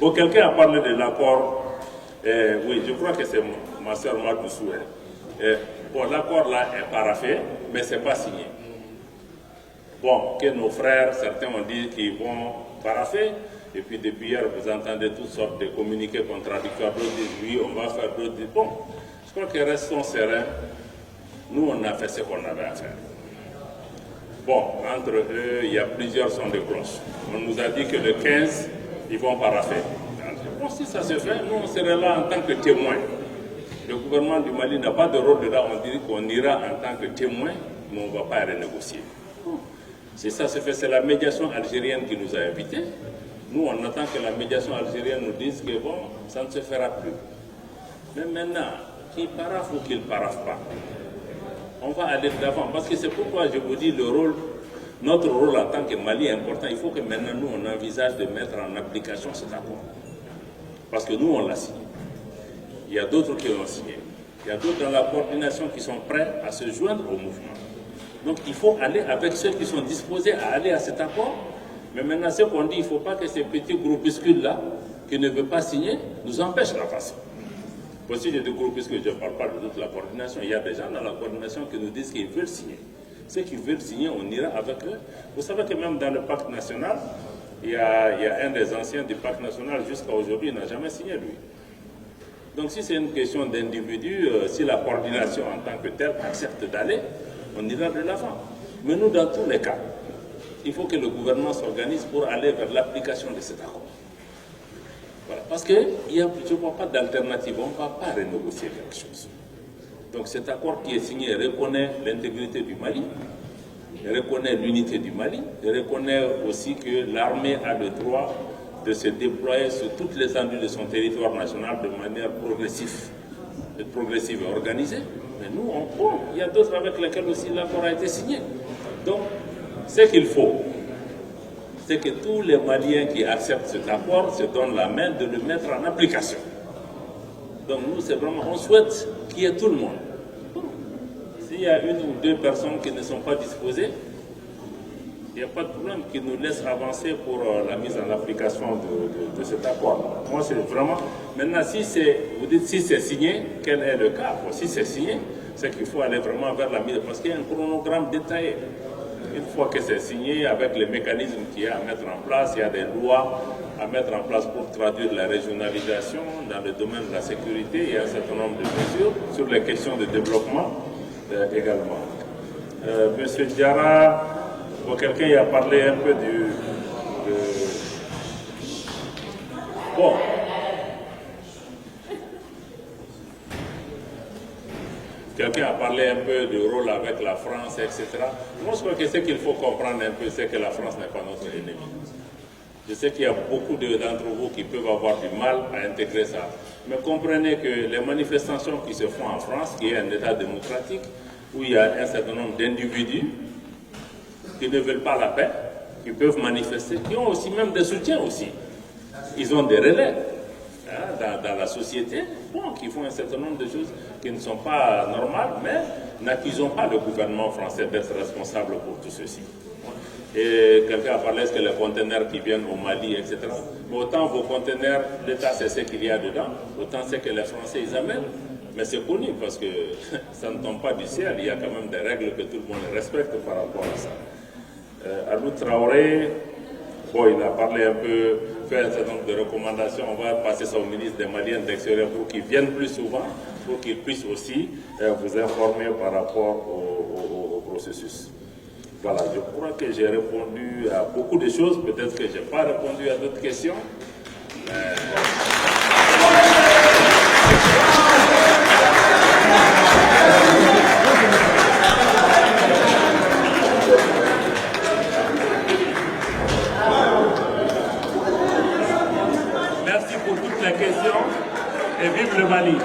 Bon, quelqu'un a parlé de l'accord. Oui, je crois que c'est ma soeur Madoussou. Bon, l'accord là est paraphé, mais ce n'est pas signé. Bon, que nos frères, certains ont dit qu'ils vont paraffer, et puis depuis hier, vous entendez toutes sortes de communiqués contradictoires. D'autres disent oui, on va faire, d'autres disent bon. Je crois que restons sereins. Nous, on a fait ce qu'on avait à faire. Bon, entre eux, il y a plusieurs sons de cloche. On nous a dit que le 15, ils vont paraffer. Bon, si ça se fait, nous, on serait là en tant que témoins. Le gouvernement du Mali n'a pas de rôle là. On dit qu'on ira en tant que témoin, mais on ne va pas renégocier. Si ça se fait, c'est la médiation algérienne qui nous a invités. Nous, on attend que la médiation algérienne nous dise que bon, ça ne se fera plus. Mais maintenant, qu'il paraffe ou qu'il ne paraffe pas, on va aller de l'avant. Parce que c'est pourquoi je vous dis notre rôle en tant que Mali est important. Il faut que maintenant, nous, on envisage de mettre en application cet accord. Parce que nous, on l'a signé. Il y a d'autres qui l'ont signé. Il y a d'autres dans la coordination qui sont prêts à se joindre au mouvement. Donc il faut aller avec ceux qui sont disposés à aller à cet accord. Mais maintenant, ce qu'on dit, il ne faut pas que ces petits groupuscules-là, qui ne veulent pas signer, nous empêchent d'avancer. Si j'ai des groupuscules, je ne parle pas de toute la coordination. Il y a des gens dans la coordination qui nous disent qu'ils veulent signer. Ceux qui veulent signer, on ira avec eux. Vous savez que même dans le pacte national, il y a un des anciens du pacte national, jusqu'à aujourd'hui, il n'a jamais signé, lui. Donc si c'est une question d'individu, si la coordination en tant que telle accepte d'aller, on ira de l'avant. Mais nous, dans tous les cas, il faut que le gouvernement s'organise pour aller vers l'application de cet accord. Voilà. Parce que je ne vois pas d'alternative, on ne va pas renégocier quelque chose. Donc cet accord qui est signé reconnaît l'intégrité du Mali, reconnaît l'unité du Mali, reconnaît aussi que l'armée a le droit de se déployer sur toutes les étendues de son territoire national de manière progressive et organisée. Mais nous, il y a d'autres avec lesquels aussi l'accord a été signé. Donc, ce qu'il faut, c'est que tous les Maliens qui acceptent cet accord se donnent la main de le mettre en application. Donc nous, c'est vraiment, on souhaite qu'il y ait tout le monde. S'il y a une ou deux personnes qui ne sont pas disposées, il n'y a pas de problème, qui nous laissent avancer pour la mise en application de cet accord. Moi, c'est vraiment... Maintenant, vous dites si c'est signé, quel est le cas? Si c'est signé, c'est qu'il faut aller vraiment vers la mise, parce qu'il y a un chronogramme détaillé. Une fois que c'est signé, avec les mécanismes qu'il y a à mettre en place, il y a des lois à mettre en place pour traduire la régionalisation dans le domaine de la sécurité. Il y a un certain nombre de mesures sur les questions de développement également. Monsieur Diarra, quelqu'un y a parlé un peu Bon. Quelqu'un a parlé un peu du rôle avec la France, etc. Moi, je crois que ce qu'il faut comprendre un peu, c'est que la France n'est pas notre ennemi. Je sais qu'il y a beaucoup d'entre vous qui peuvent avoir du mal à intégrer ça. Mais comprenez que les manifestations qui se font en France, qui est un État démocratique, où il y a un certain nombre d'individus qui ne veulent pas la paix, qui peuvent manifester, qui ont aussi même des soutiens aussi. Ils ont des relais dans la société, qui font un certain nombre de choses qui ne sont pas normales, mais n'accusons pas le gouvernement français d'être responsable pour tout ceci. Et quelqu'un a parlé que les conteneurs qui viennent au Mali, etc. Mais autant vos conteneurs, l'État sait ce qu'il y a dedans, autant c'est que les Français ils amènent. Mais c'est connu parce que ça ne tombe pas du ciel, il y a quand même des règles que tout le monde respecte par rapport à ça. Alou Traoré, il a parlé un peu, fait un certain nombre de recommandations. On va passer ça au ministre des Maliens d'extérieur pour qu'ils viennent plus souvent, pour qu'ils puissent aussi vous informer par rapport au processus. Voilà, je crois que j'ai répondu à beaucoup de choses. Peut-être que je n'ai pas répondu à d'autres questions. Merci pour toutes les questions et vive le Mali.